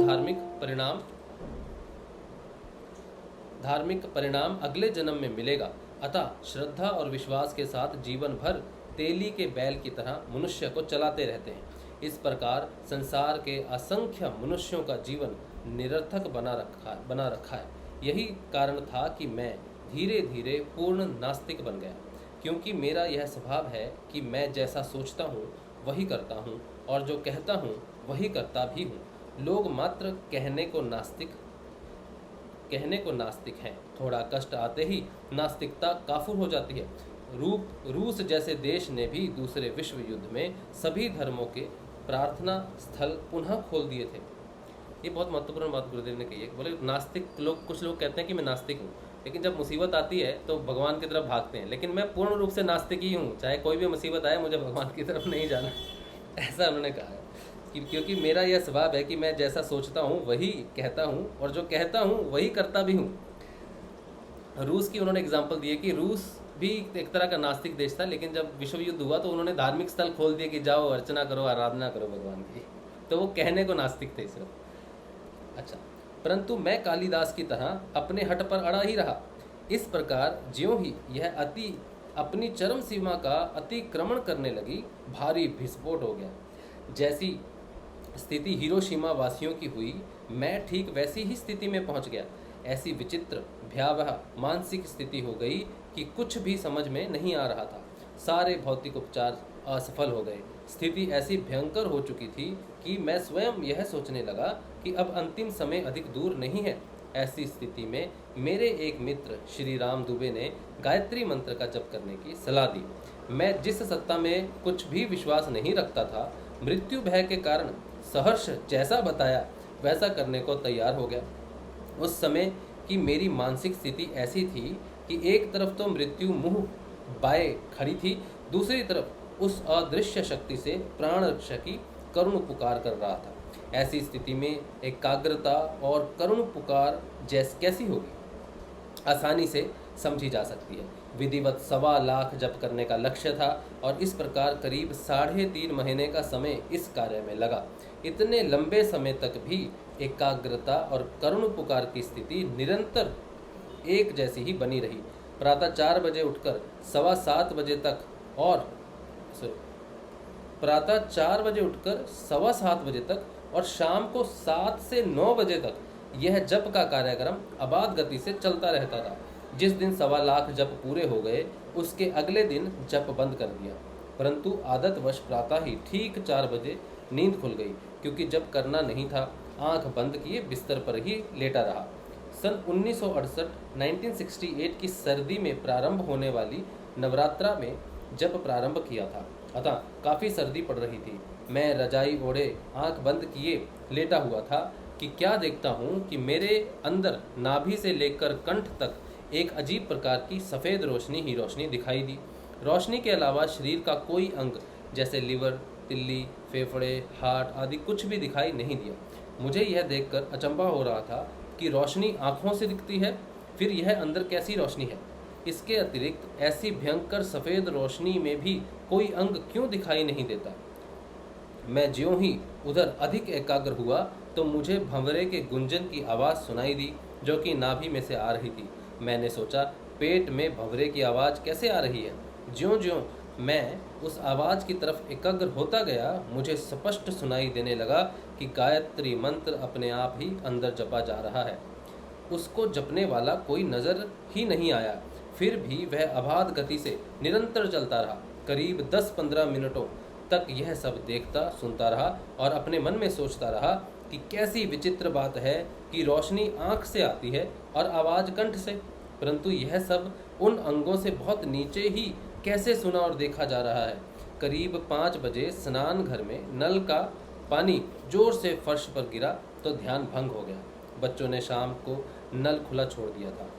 धार्मिक परिणाम अगले जन्म में मिलेगा। अतः श्रद्धा और विश्वास के साथ जीवन भर तेली के बैल की तरह मनुष्य को चलाते रहते हैं। इस प्रकार संसार के असंख्य मनुष्यों का जीवन निरर्थक बना रखा है। यही कारण था कि मैं धीरे धीरे पूर्ण नास्तिक बन गया, क्योंकि मेरा यह स्वभाव है कि मैं जैसा सोचता हूँ वही करता हूँ और जो कहता हूँ वही करता भी हूँ। लोग मात्र कहने को नास्तिक हैं। थोड़ा कष्ट आते ही नास्तिकता काफूर हो जाती है। रूस जैसे देश ने भी दूसरे विश्व युद्ध में सभी धर्मों के प्रार्थना स्थल पुनः खोल दिए थे। ये बहुत महत्वपूर्ण बात गुरुदेव ने कही है। बोले नास्तिक लोग, कुछ लोग कहते हैं कि मैं नास्तिक हूँ, लेकिन जब मुसीबत आती है तो भगवान की तरफ भागते हैं। लेकिन मैं पूर्ण रूप से नास्तिक ही हूँ, चाहे कोई भी मुसीबत आए मुझे भगवान की तरफ नहीं जाना, ऐसा उन्होंने कहा है। क्योंकि मेरा यह स्वभाव है कि मैं जैसा सोचता हूँ वही कहता हूँ और जो कहता हूँ वही करता भी हूँ। रूस की उन्होंने एग्जाम्पल दिए कि रूस भी एक तरह का नास्तिक देश था, लेकिन जब विश्व युद्ध हुआ तो उन्होंने धार्मिक स्थल खोल दिए कि जाओ अर्चना करो, आराधना करो भगवान की। तो वो कहने को नास्तिक थे सिर्फ। अच्छा, परंतु मैं कालिदास की तरह अपने हट पर अड़ा ही रहा। इस प्रकार ज्यों ही यह अपनी चरम सीमा का अतिक्रमण करने लगी, भारी विस्फोट हो गया। जैसी स्थिति हिरोशिमा वासियों की हुई, मैं ठीक वैसी ही स्थिति में पहुंच गया। ऐसी विचित्र भयावह मानसिक स्थिति हो गई कि कुछ भी समझ में नहीं आ रहा था। सारे भौतिक उपचार असफल हो गए। स्थिति ऐसी भयंकर हो चुकी थी कि मैं स्वयं यह सोचने लगा कि अब अंतिम समय अधिक दूर नहीं है। ऐसी स्थिति में मेरे एक मित्र श्री राम दुबे ने गायत्री मंत्र का जप करने की सलाह दी। मैं जिस सत्ता में कुछ भी विश्वास नहीं रखता था, मृत्यु भय के कारण सहर्ष जैसा बताया वैसा करने को तैयार हो गया। उस समय की मेरी मानसिक स्थिति ऐसी थी कि एक तरफ तो मृत्यु मुंह बाए खड़ी थी, दूसरी तरफ उस अदृश्य शक्ति से प्राण रक्षा की करुण पुकार कर रहा था। ऐसी स्थिति में एकाग्रता और करुण पुकार कैसी होगी, आसानी से समझी जा सकती है। विधिवत 1.25 लाख जप करने का लक्ष्य था और इस प्रकार करीब 3.5 महीने का समय इस कार्य में लगा। इतने लंबे समय तक भी एकाग्रता और करुण पुकार की स्थिति निरंतर एक जैसी ही बनी रही। प्रातः 4 बजे उठकर 7:15 बजे तक और प्रातः 4 बजे उठकर 7:15 बजे तक और शाम को 7 से 9 बजे तक यह जप का कार्यक्रम अबाध गति से चलता रहता था। जिस दिन 1.25 लाख जप पूरे हो गए, उसके अगले दिन जप बंद कर दिया, परंतु आदतवश प्रातः ही ठीक 4 बजे नींद खुल गई, क्योंकि जप करना नहीं था। आंख बंद किए बिस्तर पर ही लेटा रहा। सन 1968 की सर्दी में प्रारंभ होने वाली नवरात्रा में जप प्रारंभ किया था, अतः काफ़ी सर्दी पड़ रही थी। मैं रजाई ओढ़े आंख बंद किए लेटा हुआ था कि क्या देखता हूँ कि मेरे अंदर नाभि से लेकर कंठ तक एक अजीब प्रकार की सफ़ेद रोशनी ही रोशनी दिखाई दी। रोशनी के अलावा शरीर का कोई अंग जैसे लिवर, तिल्ली, फेफड़े, हार्ट आदि कुछ भी दिखाई नहीं दिया। मुझे यह देखकर अचंभा हो रहा था कि रोशनी आँखों से दिखती है, फिर यह अंदर कैसी रोशनी है। इसके अतिरिक्त ऐसी भयंकर सफ़ेद रोशनी में भी कोई अंग क्यों दिखाई नहीं देता। मैं ज्यों ही उधर अधिक एकाग्र हुआ तो मुझे भंवरे के गुंजन की आवाज़ सुनाई दी जो कि नाभि में से आ रही थी। मैंने सोचा पेट में भंवरे की आवाज़ कैसे आ रही है। ज्यों ज्यों मैं उस आवाज़ की तरफ एकाग्र होता गया मुझे स्पष्ट सुनाई देने लगा कि गायत्री मंत्र अपने आप ही अंदर जपा जा रहा है। उसको जपने वाला कोई नज़र ही नहीं आया, फिर भी वह अबाध गति से निरंतर चलता रहा। करीब 10-15 मिनटों तक यह सब देखता सुनता रहा और अपने मन में सोचता रहा कि कैसी विचित्र बात है कि रोशनी आँख से आती है और आवाज़ कंठ से, परंतु यह सब उन अंगों से बहुत नीचे ही कैसे सुना और देखा जा रहा है। करीब 5 बजे स्नान घर में नल का पानी जोर से फर्श पर गिरा तो ध्यान भंग हो गया। बच्चों ने शाम को नल खुला छोड़ दिया था।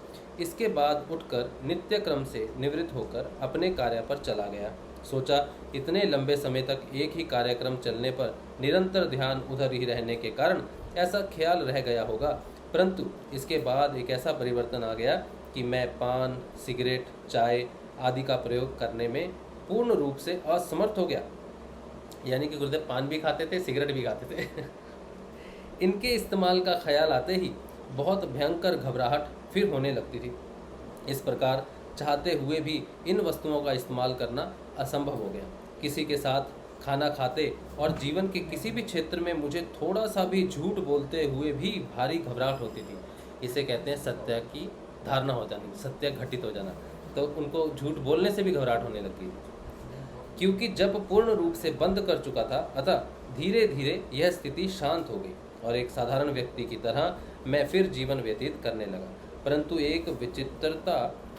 इसके बाद उठकर नित्य क्रम से निवृत्त होकर अपने कार्य पर चला गया। सोचा इतने लंबे समय तक एक ही कार्यक्रम चलने पर निरंतर ध्यान उधर ही रहने के कारण ऐसा ख्याल रह गया होगा, परंतु इसके बाद एक ऐसा परिवर्तन आ गया कि मैं पान, सिगरेट, चाय आदि का प्रयोग करने में पूर्ण रूप से असमर्थ हो गया। यानी कि गुरुदेव पान भी खाते थे, सिगरेट भी खाते थे। इनके इस्तेमाल का ख्याल आते ही बहुत भयंकर घबराहट फिर होने लगती थी। इस प्रकार चाहते हुए भी इन वस्तुओं का इस्तेमाल करना असंभव हो गया। किसी के साथ खाना खाते और जीवन के किसी भी क्षेत्र में मुझे थोड़ा सा भी झूठ बोलते हुए भी भारी घबराहट होती थी। इसे कहते हैं सत्य की धारणा हो जानी, सत्य घटित हो जाना। तो उनको झूठ बोलने से भी घबराहट होने लगी, क्योंकि जब पूर्ण रूप से बंद कर चुका था, अतः धीरे धीरे यह स्थिति शांत हो गई और एक साधारण व्यक्ति की तरह मैं फिर जीवन व्यतीत करने लगा। परंतु एक विचित्रता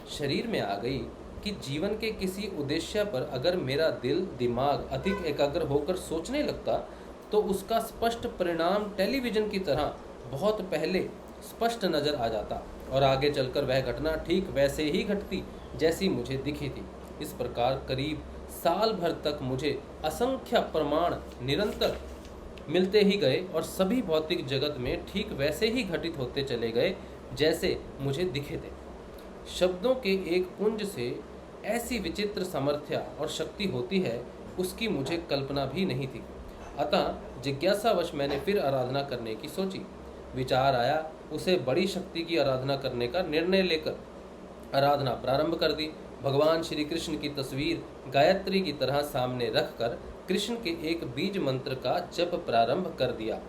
शरीर में आ गई कि जीवन के किसी उद्देश्य पर अगर मेरा दिल दिमाग अधिक एकाग्र होकर सोचने लगता तो उसका स्पष्ट परिणाम टेलीविज़न की तरह बहुत पहले स्पष्ट नज़र आ जाता और आगे चलकर वह घटना ठीक वैसे ही घटती जैसी मुझे दिखी थी। इस प्रकार करीब साल भर तक मुझे असंख्य प्रमाण निरंतर मिलते ही गए और सभी भौतिक जगत में ठीक वैसे ही घटित होते चले गए जैसे मुझे दिखे थे। शब्दों के एक पुंज से ऐसी विचित्र सामर्थ्य और शक्ति होती है, उसकी मुझे कल्पना भी नहीं थी। अतः जिज्ञासावश मैंने फिर आराधना करने की सोची। विचार आया, उसे बड़ी शक्ति की आराधना करने का निर्णय लेकर आराधना प्रारंभ कर दी। भगवान श्री कृष्ण की तस्वीर गायत्री की तरह सामने रखकर कृष्ण के एक बीज मंत्र का जप प्रारंभ कर दिया।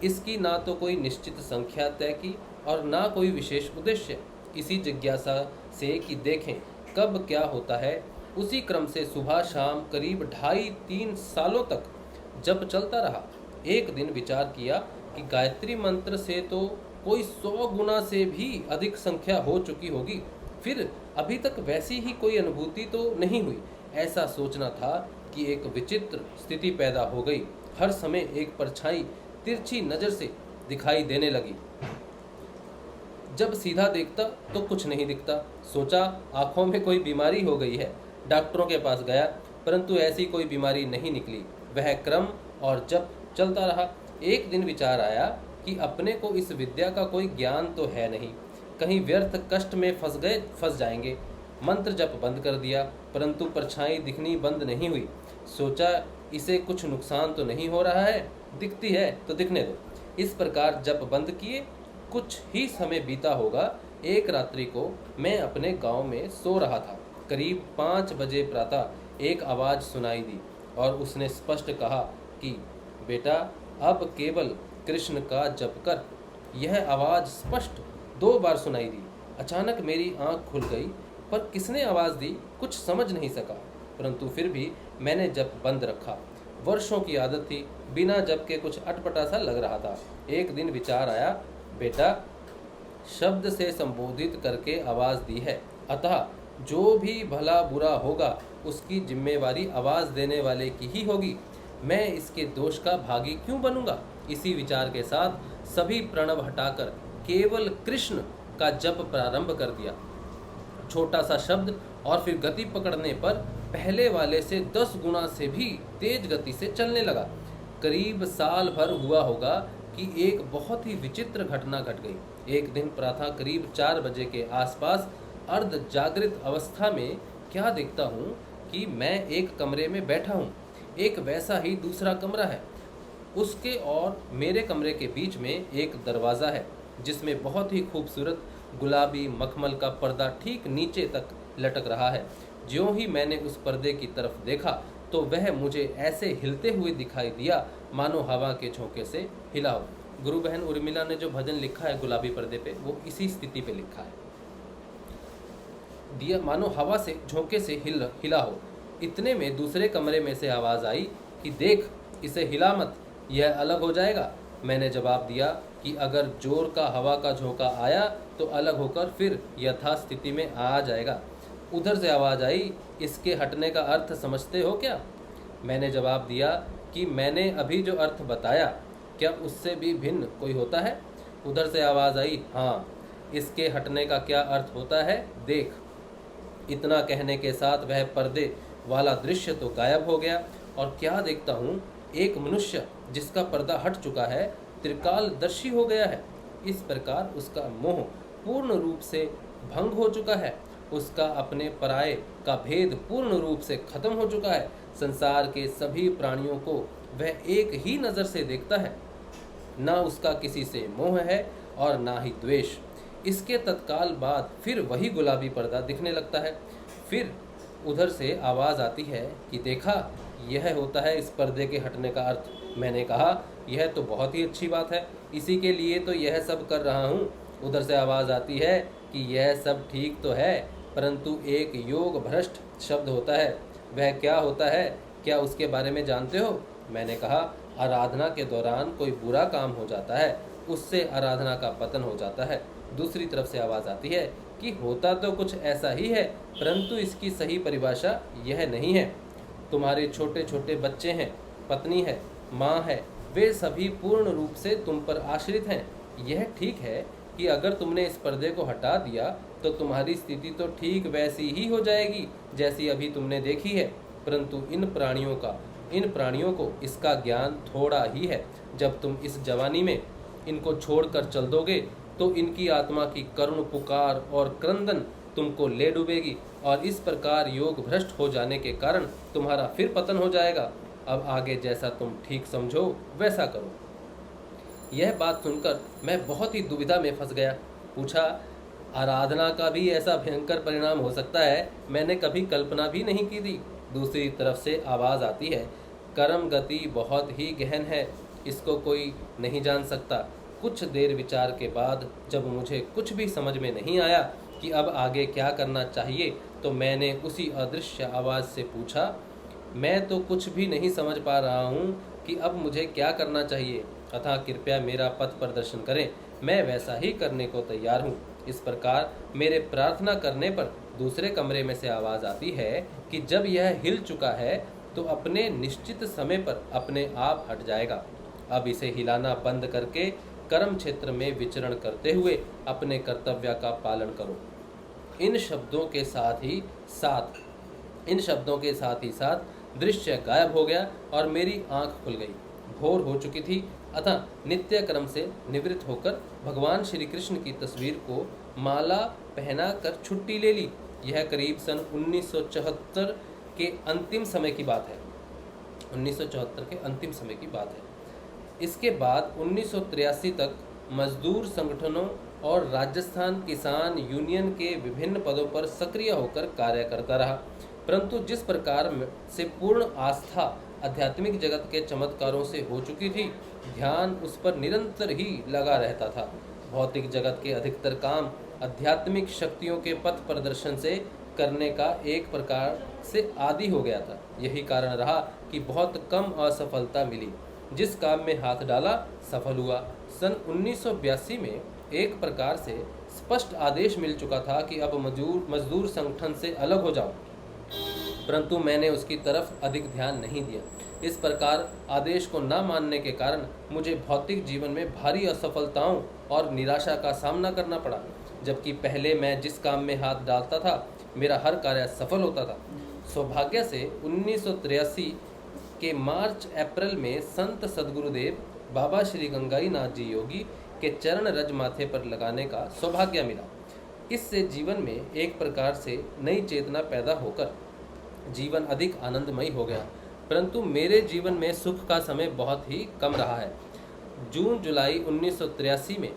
इसकी ना तो कोई निश्चित संख्या तय की और ना कोई विशेष उद्देश्य। इसी जिज्ञासा से कि देखें कब क्या होता है, उसी क्रम से सुबह शाम करीब 2.5-3 सालों तक जप चलता रहा। एक दिन विचार किया कि गायत्री मंत्र से तो कोई 100 गुना से भी अधिक संख्या हो चुकी होगी, फिर अभी तक वैसी ही कोई अनुभूति तो नहीं हुई। ऐसा सोचना था कि एक विचित्र स्थिति पैदा हो गई। हर समय एक परछाई तिरछी नज़र से दिखाई देने लगी। जब सीधा देखता तो कुछ नहीं दिखता। सोचा आँखों में कोई बीमारी हो गई है। डॉक्टरों के पास गया, परंतु ऐसी कोई बीमारी नहीं निकली। वह क्रम और जप चलता रहा। एक दिन विचार आया कि अपने को इस विद्या का कोई ज्ञान तो है नहीं, कहीं व्यर्थ कष्ट में फंस जाएंगे। मंत्र जप बंद कर दिया, परंतु परछाई दिखनी बंद नहीं हुई। सोचा इसे कुछ नुकसान तो नहीं हो रहा है, दिखती है तो दिखने दो। इस प्रकार जप बंद किए। कुछ ही समय बीता होगा। एक रात्रि को मैं अपने गांव में सो रहा था। करीब 5 बजे प्रातः एक आवाज़ सुनाई दी और उसने स्पष्ट कहा कि बेटा अब केवल कृष्ण का जप कर। यह आवाज़ स्पष्ट 2 बार सुनाई दी। अचानक मेरी आंख खुल गई, पर किसने आवाज़ दी कुछ समझ नहीं सका, परंतु फिर भी मैंने जप बंद रखा। वर्षों की आदत थी, बिना जप के कुछ अटपटा सा लग रहा था। एक दिन विचार आया, बेटा शब्द से संबोधित करके आवाज़ दी है, अतः जो भी भला बुरा होगा उसकी जिम्मेवारी आवाज़ देने वाले की ही होगी। मैं इसके दोष का भागी क्यों बनूंगा? इसी विचार के साथ सभी प्रणव हटाकर केवल कृष्ण का जप प्रारंभ कर दिया। छोटा सा शब्द और फिर गति पकड़ने पर पहले वाले से 10 गुना से भी तेज गति से चलने लगा। करीब साल भर हुआ होगा कि एक बहुत ही विचित्र घटना घट गई। एक दिन प्रातः करीब 4 बजे के आसपास अर्ध जागृत अवस्था में क्या देखता हूँ कि मैं एक कमरे में बैठा हूँ। एक वैसा ही दूसरा कमरा है। उसके और मेरे कमरे के बीच में एक दरवाज़ा है जिसमें बहुत ही खूबसूरत गुलाबी मखमल का पर्दा ठीक नीचे तक लटक रहा है। ज्यों ही मैंने उस पर्दे की तरफ देखा तो वह मुझे ऐसे हिलते हुए दिखाई दिया मानो हवा के झोंके से हिला हो। गुरु बहन उर्मिला ने जो भजन लिखा है गुलाबी पर्दे पे, वो इसी स्थिति पे लिखा है। दिया मानो हवा से झोंके से हिला हो। इतने में दूसरे कमरे में से आवाज़ आई कि देख, इसे हिला मत, यह अलग हो जाएगा। मैंने जवाब दिया कि अगर जोर का हवा का झोंका आया तो अलग होकर फिर यथास्थिति में आ जाएगा। उधर से आवाज़ आई, इसके हटने का अर्थ समझते हो क्या? मैंने जवाब दिया कि मैंने अभी जो अर्थ बताया, क्या उससे भी भिन्न कोई होता है? उधर से आवाज़ आई, हाँ, इसके हटने का क्या अर्थ होता है देख। इतना कहने के साथ वह पर्दे वाला दृश्य तो गायब हो गया और क्या देखता हूँ, एक मनुष्य जिसका पर्दा हट चुका है त्रिकालदर्शी हो गया है। इस प्रकार उसका मोह पूर्ण रूप से भंग हो चुका है। उसका अपने पराये का भेद पूर्ण रूप से खत्म हो चुका है। संसार के सभी प्राणियों को वह एक ही नज़र से देखता है। ना उसका किसी से मोह है और ना ही द्वेष। इसके तत्काल बाद फिर वही गुलाबी पर्दा दिखने लगता है। फिर उधर से आवाज़ आती है कि देखा, यह होता है इस पर्दे के हटने का अर्थ। मैंने कहा, यह तो बहुत ही अच्छी बात है, इसी के लिए तो यह सब कर रहा हूँ। उधर से आवाज़ आती है कि यह सब ठीक तो है, परंतु एक योग भ्रष्ट शब्द होता है। वह क्या होता है, क्या उसके बारे में जानते हो? मैंने कहा, आराधना के दौरान कोई बुरा काम हो जाता है, उससे आराधना का पतन हो जाता है। दूसरी तरफ से आवाज़ आती है कि होता तो कुछ ऐसा ही है, परंतु इसकी सही परिभाषा यह नहीं है। तुम्हारे छोटे छोटे बच्चे हैं, पत्नी है, माँ है, वे सभी पूर्ण रूप से तुम पर आश्रित हैं। यह ठीक है कि अगर तुमने इस पर्दे को हटा दिया तो तुम्हारी स्थिति तो ठीक वैसी ही हो जाएगी जैसी अभी तुमने देखी है, परंतु इन प्राणियों को इसका ज्ञान थोड़ा ही है। जब तुम इस जवानी में इनको छोड़कर चल दोगे तो इनकी आत्मा की करुण पुकार और क्रंदन तुमको ले डूबेगी और इस प्रकार योग भ्रष्ट हो जाने के कारण तुम्हारा फिर पतन हो जाएगा। अब आगे जैसा तुम ठीक समझो वैसा करो। यह बात सुनकर मैं बहुत ही दुविधा में फंस गया। पूछा, आराधना का भी ऐसा भयंकर परिणाम हो सकता है? मैंने कभी कल्पना भी नहीं की थी। दूसरी तरफ से आवाज़ आती है, कर्म गति बहुत ही गहन है, इसको कोई नहीं जान सकता। कुछ देर विचार के बाद जब मुझे कुछ भी समझ में नहीं आया कि अब आगे क्या करना चाहिए, तो मैंने उसी अदृश्य आवाज़ से पूछा, मैं तो कुछ भी नहीं समझ पा रहा हूँ कि अब मुझे क्या करना चाहिए, अतः कृपया मेरा पथ प्रदर्शन करें, मैं वैसा ही करने को तैयार हूँ। इस प्रकार मेरे प्रार्थना करने पर दूसरे कमरे में से आवाज़ आती है कि जब यह हिल चुका है तो अपने निश्चित समय पर अपने आप हट जाएगा। अब इसे हिलाना बंद करके कर्म क्षेत्र में विचरण करते हुए अपने कर्तव्य का पालन करो। इन शब्दों के साथ ही साथ दृश्य गायब हो गया और मेरी आंख खुल गई। भोर हो चुकी थी, अतः नित्य क्रम से निवृत्त होकर भगवान श्री कृष्ण की तस्वीर को माला पहना कर छुट्टी ले ली। यह करीब सन 1974 के अंतिम समय की बात है। 1974 के अंतिम समय की बात है। इसके बाद 1983 तक मजदूर संगठनों और राजस्थान किसान यूनियन के विभिन्न पदों पर सक्रिय होकर कार्य करता रहा, परंतु जिस प्रकार से पूर्ण आस्था आध्यात्मिक जगत के चमत्कारों से हो चुकी थी, ध्यान उस पर निरंतर ही लगा रहता था। भौतिक जगत के अधिकतर काम आध्यात्मिक शक्तियों के पथ प्रदर्शन से करने का एक प्रकार से आदी हो गया था। यही कारण रहा कि बहुत कम असफलता मिली। जिस काम में हाथ डाला सफल हुआ। सन 1982 में एक प्रकार से स्पष्ट आदेश मिल चुका था कि अब मजदूर संगठन से अलग हो जाओ। परंतु मैंने उसकी तरफ अधिक ध्यान नहीं दिया। इस प्रकार आदेश को न मानने के कारण मुझे भौतिक जीवन में भारी असफलताओं और निराशा का सामना करना पड़ा, जबकि पहले मैं जिस काम में हाथ डालता था मेरा हर कार्य सफल होता था। सौभाग्य से 1983 के मार्च अप्रैल में संत सद्गुरुदेव बाबा श्री गंगाई नाथ जी योगी के चरण रज माथे पर लगाने का सौभाग्य मिला। इससे जीवन में एक प्रकार से नई चेतना पैदा होकर जीवन अधिक आनंदमय हो गया, परंतु मेरे जीवन में सुख का समय बहुत ही कम रहा है। जून जुलाई 1983 में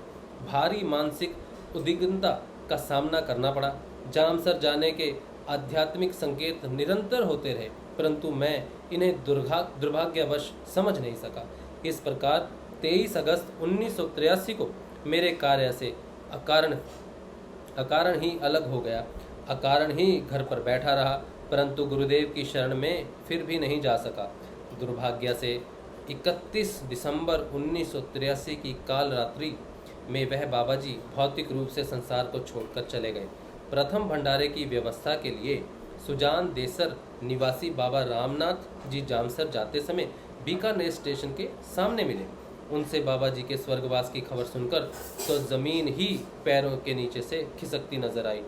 भारी मानसिक उद्विग्नता का सामना करना पड़ा। जामसर जाने के आध्यात्मिक संकेत निरंतर होते रहे, परंतु मैं इन्हें दुर्भाग्यवश समझ नहीं सका। इस प्रकार 23 अगस्त 1983 को मेरे कार्य से अकारण ही अलग हो गया, अकारण ही घर पर बैठा रहा, परंतु गुरुदेव की शरण में फिर भी नहीं जा सका। दुर्भाग्य से 31 दिसंबर 1983 की काल रात्रि में वह बाबा जी भौतिक रूप से संसार को छोड़कर चले गए। प्रथम भंडारे की व्यवस्था के लिए सुजान देसर निवासी बाबा रामनाथ जी जामसर जाते समय बीकानेर स्टेशन के सामने मिले। उनसे बाबा जी के स्वर्गवास की खबर सुनकर तो जमीन ही पैरों के नीचे से खिसकती नजर आई।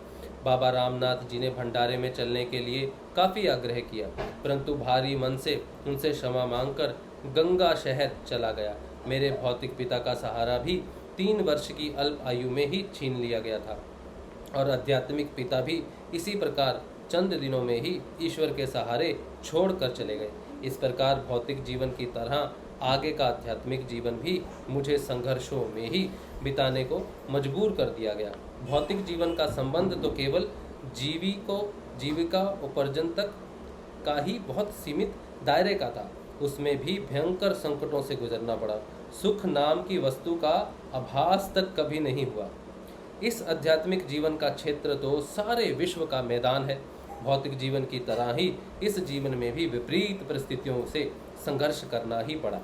बाबा रामनाथ जी ने भंडारे में चलने के लिए काफ़ी आग्रह किया, परंतु भारी मन से उनसे क्षमा मांगकर गंगा शहर चला गया। मेरे भौतिक पिता का सहारा भी 3 वर्ष की अल्प आयु में ही छीन लिया गया था और आध्यात्मिक पिता भी इसी प्रकार चंद दिनों में ही ईश्वर के सहारे छोड़कर चले गए। इस प्रकार भौतिक जीवन की तरह आगे का आध्यात्मिक जीवन भी मुझे संघर्षों में ही बिताने को मजबूर कर दिया गया। भौतिक जीवन का संबंध तो केवल जीविका उपार्जन तक का ही बहुत सीमित दायरे का था। उसमें भी भयंकर संकटों से गुजरना पड़ा। सुख नाम की वस्तु का आभास तक कभी नहीं हुआ। इस आध्यात्मिक जीवन का क्षेत्र तो सारे विश्व का मैदान है। भौतिक जीवन की तरह ही इस जीवन में भी विपरीत परिस्थितियों से संघर्ष करना ही पड़ा।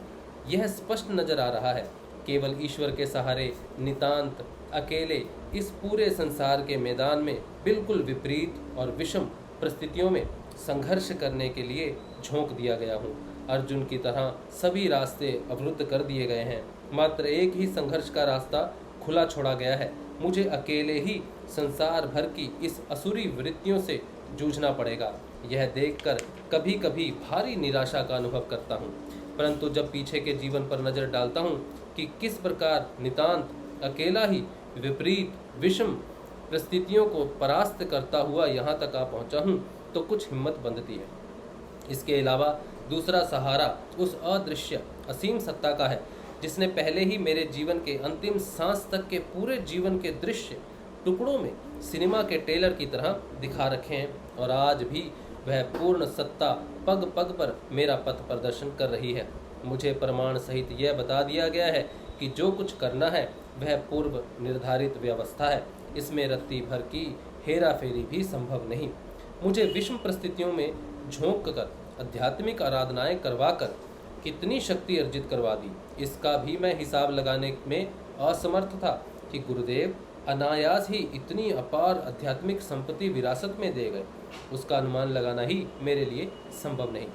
यह स्पष्ट नजर आ रहा है। केवल ईश्वर के सहारे नितांत अकेले इस पूरे संसार के मैदान में बिल्कुल विपरीत और विषम परिस्थितियों में संघर्ष करने के लिए झोंक दिया गया हूँ। अर्जुन की तरह सभी रास्ते अवरुद्ध कर दिए गए हैं, मात्र एक ही संघर्ष का रास्ता खुला छोड़ा गया है। मुझे अकेले ही संसार भर की इस असुरी वृत्तियों से जूझना पड़ेगा। यह देखकर कभी कभी भारी निराशा का अनुभव करता हूँ, परंतु जब पीछे के जीवन पर नजर डालता हूँ कि किस प्रकार नितांत अकेला ही विपरीत विषम परिस्थितियों को परास्त करता हुआ यहाँ तक आ पहुँचा हूँ, तो कुछ हिम्मत बंधती है। इसके अलावा दूसरा सहारा उस अदृश्य असीम सत्ता का है, जिसने पहले ही मेरे जीवन के अंतिम सांस तक के पूरे जीवन के दृश्य टुकड़ों में सिनेमा के टेलर की तरह दिखा रखे हैं, और आज भी वह पूर्ण सत्ता पग पग पर मेरा पथ प्रदर्शन कर रही है। मुझे प्रमाण सहित यह बता दिया गया है कि जो कुछ करना है वह पूर्व निर्धारित व्यवस्था है। इसमें रत्ती भर की हेरा फेरी भी संभव नहीं। मुझे विषम परिस्थितियों में झोंक कर आध्यात्मिक आराधनाएं करवाकर कितनी शक्ति अर्जित करवा दी, इसका भी मैं हिसाब लगाने में असमर्थ था कि गुरुदेव अनायास ही इतनी अपार आध्यात्मिक संपत्ति विरासत में दे गए। उसका अनुमान लगाना ही मेरे लिए संभव नहीं।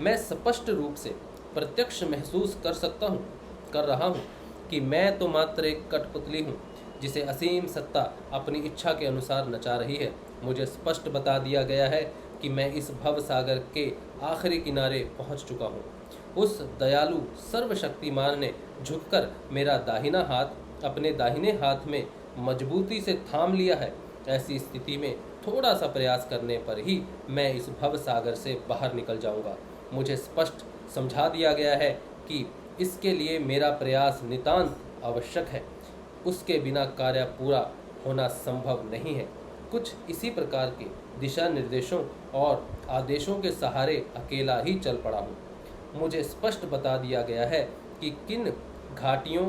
मैं स्पष्ट रूप से प्रत्यक्ष महसूस कर रहा हूँ कि मैं तो मात्र एक कठपुतली हूँ जिसे असीम सत्ता अपनी इच्छा के अनुसार नचा रही है। मुझे स्पष्ट बता दिया गया है कि मैं इस भव सागर के आखिरी किनारे पहुँच चुका हूँ। उस दयालु सर्वशक्तिमान ने झुककर मेरा दाहिना हाथ अपने दाहिने हाथ में मजबूती से थाम लिया है। ऐसी स्थिति में थोड़ा सा प्रयास करने पर ही मैं इस भव सागर से बाहर निकल जाऊंगा। मुझे स्पष्ट समझा दिया गया है कि इसके लिए मेरा प्रयास नितांत आवश्यक है, उसके बिना कार्य पूरा होना संभव नहीं है। कुछ इसी प्रकार के दिशा निर्देशों और आदेशों के सहारे अकेला ही चल पड़ा हूँ। मुझे स्पष्ट बता दिया गया है कि किन घाटियों,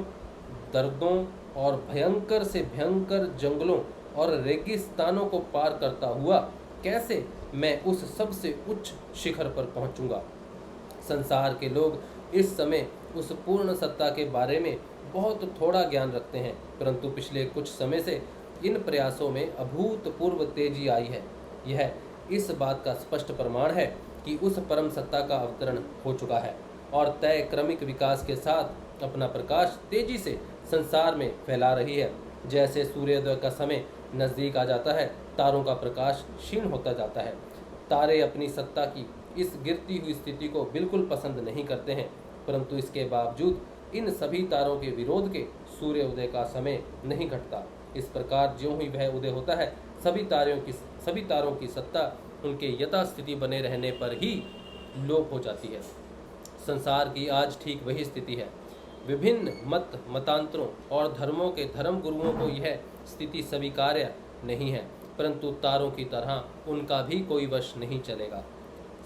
दर्दों और भयंकर से भयंकर जंगलों और रेगिस्तानों को पार करता हुआ कैसे मैं उस सबसे उच्च शिखर पर पहुंचूंगा। संसार के लोग इस समय उस पूर्ण सत्ता के बारे में बहुत थोड़ा ज्ञान रखते हैं, परंतु पिछले कुछ समय से इन प्रयासों में अभूतपूर्व तेजी आई है। यह इस बात का स्पष्ट प्रमाण है कि उस परम सत्ता का अवतरण हो चुका है और तय क्रमिक विकास के साथ अपना प्रकाश तेजी से संसार में फैला रही है। जैसे सूर्योदय का समय नजदीक आ जाता है, तारों का प्रकाश क्षीण होता जाता है। तारे अपनी सत्ता की इस गिरती हुई स्थिति को बिल्कुल पसंद नहीं करते हैं, परंतु इसके बावजूद इन सभी तारों के विरोध के सूर्योदय का समय नहीं घटता। इस प्रकार ज्यों ही वह उदय होता है, सभी तारों की सत्ता उनके यथास्थिति बने रहने पर ही लोप हो जाती है। संसार की आज ठीक वही स्थिति है। विभिन्न मतांतरों और धर्मों के धर्म गुरुओं को यह स्थिति स्वीकार्य नहीं है, परंतु तारों की तरह उनका भी कोई वश नहीं चलेगा।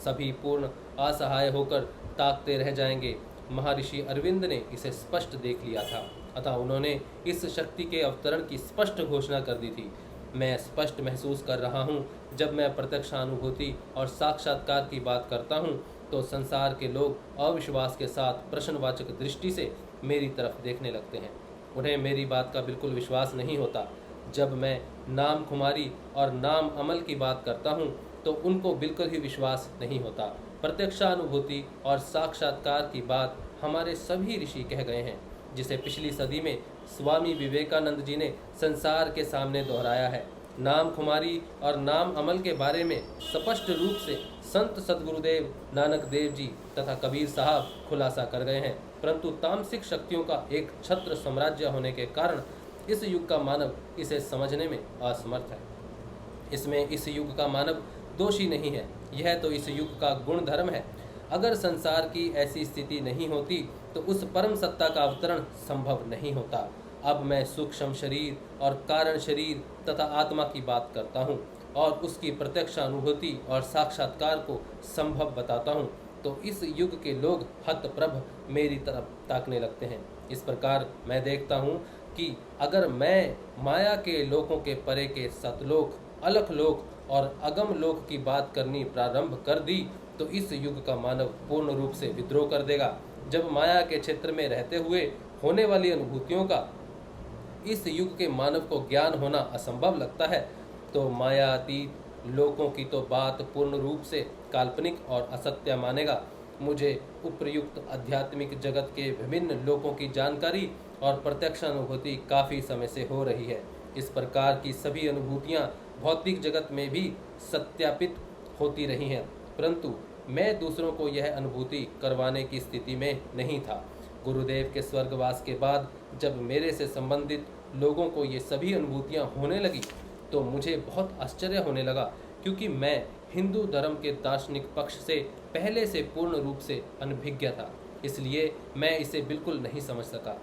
सभी पूर्ण असहाय होकर ताकते रह जाएंगे। महर्षि अरविंद ने इसे स्पष्ट देख लिया था, अतः उन्होंने इस शक्ति के अवतरण की स्पष्ट घोषणा कर दी थी। मैं स्पष्ट महसूस कर रहा हूँ, जब मैं प्रत्यक्षानुभूति और साक्षात्कार की बात करता हूँ तो संसार के लोग अविश्वास के साथ प्रश्नवाचक दृष्टि से मेरी तरफ देखने लगते हैं। उन्हें मेरी बात का बिल्कुल विश्वास नहीं होता। जब मैं नाम खुमारी और नाम अमल की बात करता हूँ तो उनको बिल्कुल ही विश्वास नहीं होता। प्रत्यक्षानुभूति और साक्षात्कार की बात हमारे सभी ऋषि कह गए हैं, जिसे पिछली सदी में स्वामी विवेकानंद जी ने संसार के सामने दोहराया है। नाम खुमारी और नाम अमल के बारे में स्पष्ट रूप से संत सद्गुरुदेव नानक देव जी तथा कबीर साहब खुलासा कर गए हैं, परंतु तामसिक शक्तियों का एक छत्र साम्राज्य होने के कारण इस युग का मानव इसे समझने में असमर्थ है। इसमें इस युग का मानव दोषी नहीं है, यह तो इस युग का गुण धर्म है। अगर संसार की ऐसी स्थिति नहीं होती तो उस परम सत्ता का अवतरण संभव नहीं होता। अब मैं सूक्ष्म शरीर और कारण शरीर तथा आत्मा की बात करता हूँ और उसकी प्रत्यक्ष अनुभूति और साक्षात्कार को संभव बताता हूँ, तो इस युग के लोग हतप्रभ मेरी तरफ ताकने लगते हैं। इस प्रकार मैं देखता हूँ कि अगर मैं माया के लोकों के परे के सतलोक, अलख लोक और अगम लोक की बात करनी प्रारंभ कर दी तो इस युग का मानव पूर्ण रूप से विद्रोह कर देगा। जब माया के क्षेत्र में रहते हुए होने वाली अनुभूतियों का इस युग के मानव को ज्ञान होना असंभव लगता है तो मायातीत लोकों की तो बात पूर्ण रूप से काल्पनिक और असत्य मानेगा। मुझे उपर्युक्त आध्यात्मिक जगत के विभिन्न लोकों की जानकारी और प्रत्यक्ष अनुभूति काफ़ी समय से हो रही है। इस प्रकार की सभी अनुभूतियाँ भौतिक जगत में भी सत्यापित होती रही हैं, परंतु मैं दूसरों को यह अनुभूति करवाने की स्थिति में नहीं था। गुरुदेव के स्वर्गवास के बाद जब मेरे से संबंधित लोगों को ये सभी अनुभूतियाँ होने लगी तो मुझे बहुत आश्चर्य होने लगा, क्योंकि मैं हिंदू धर्म के दार्शनिक पक्ष से पहले से पूर्ण रूप से अनभिज्ञ था, इसलिए मैं इसे बिल्कुल नहीं समझ सका।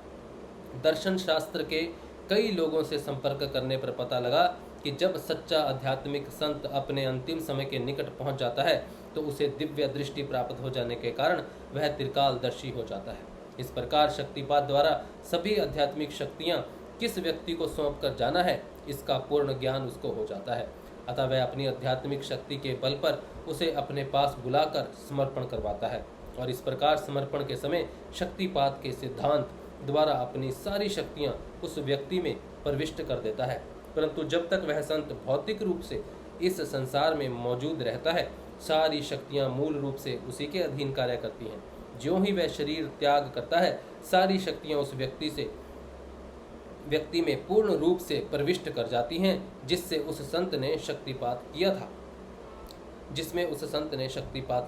दर्शन शास्त्र के कई लोगों से संपर्क करने पर पता लगा कि जब सच्चा आध्यात्मिक संत अपने अंतिम समय के निकट पहुंच जाता है तो उसे दिव्य दृष्टि प्राप्त हो जाने के कारण वह त्रिकालदर्शी हो जाता है। इस प्रकार शक्तिपात द्वारा सभी आध्यात्मिक शक्तियां किस व्यक्ति को सौंप कर जाना है, इसका पूर्ण ज्ञान उसको हो जाता है। अतः वह अपनी आध्यात्मिक शक्ति के बल पर उसे अपने पास बुलाकर समर्पण करवाता है और इस प्रकार समर्पण के समय शक्तिपात के सिद्धांत द्वारा अपनी सारी शक्तियां उस व्यक्ति में प्रविष्ट कर देता है। परंतु जब तक वह संत भौतिक रूप से इस संसार में मौजूद रहता है, सारी शक्तियां मूल रूप से उसी के अधीन कार्य करती हैं। ज्यों ही वह शरीर त्याग करता है, सारी शक्तियां उस व्यक्ति में पूर्ण रूप से प्रविष्ट कर जाती हैं जिसमें उस संत ने शक्तिपात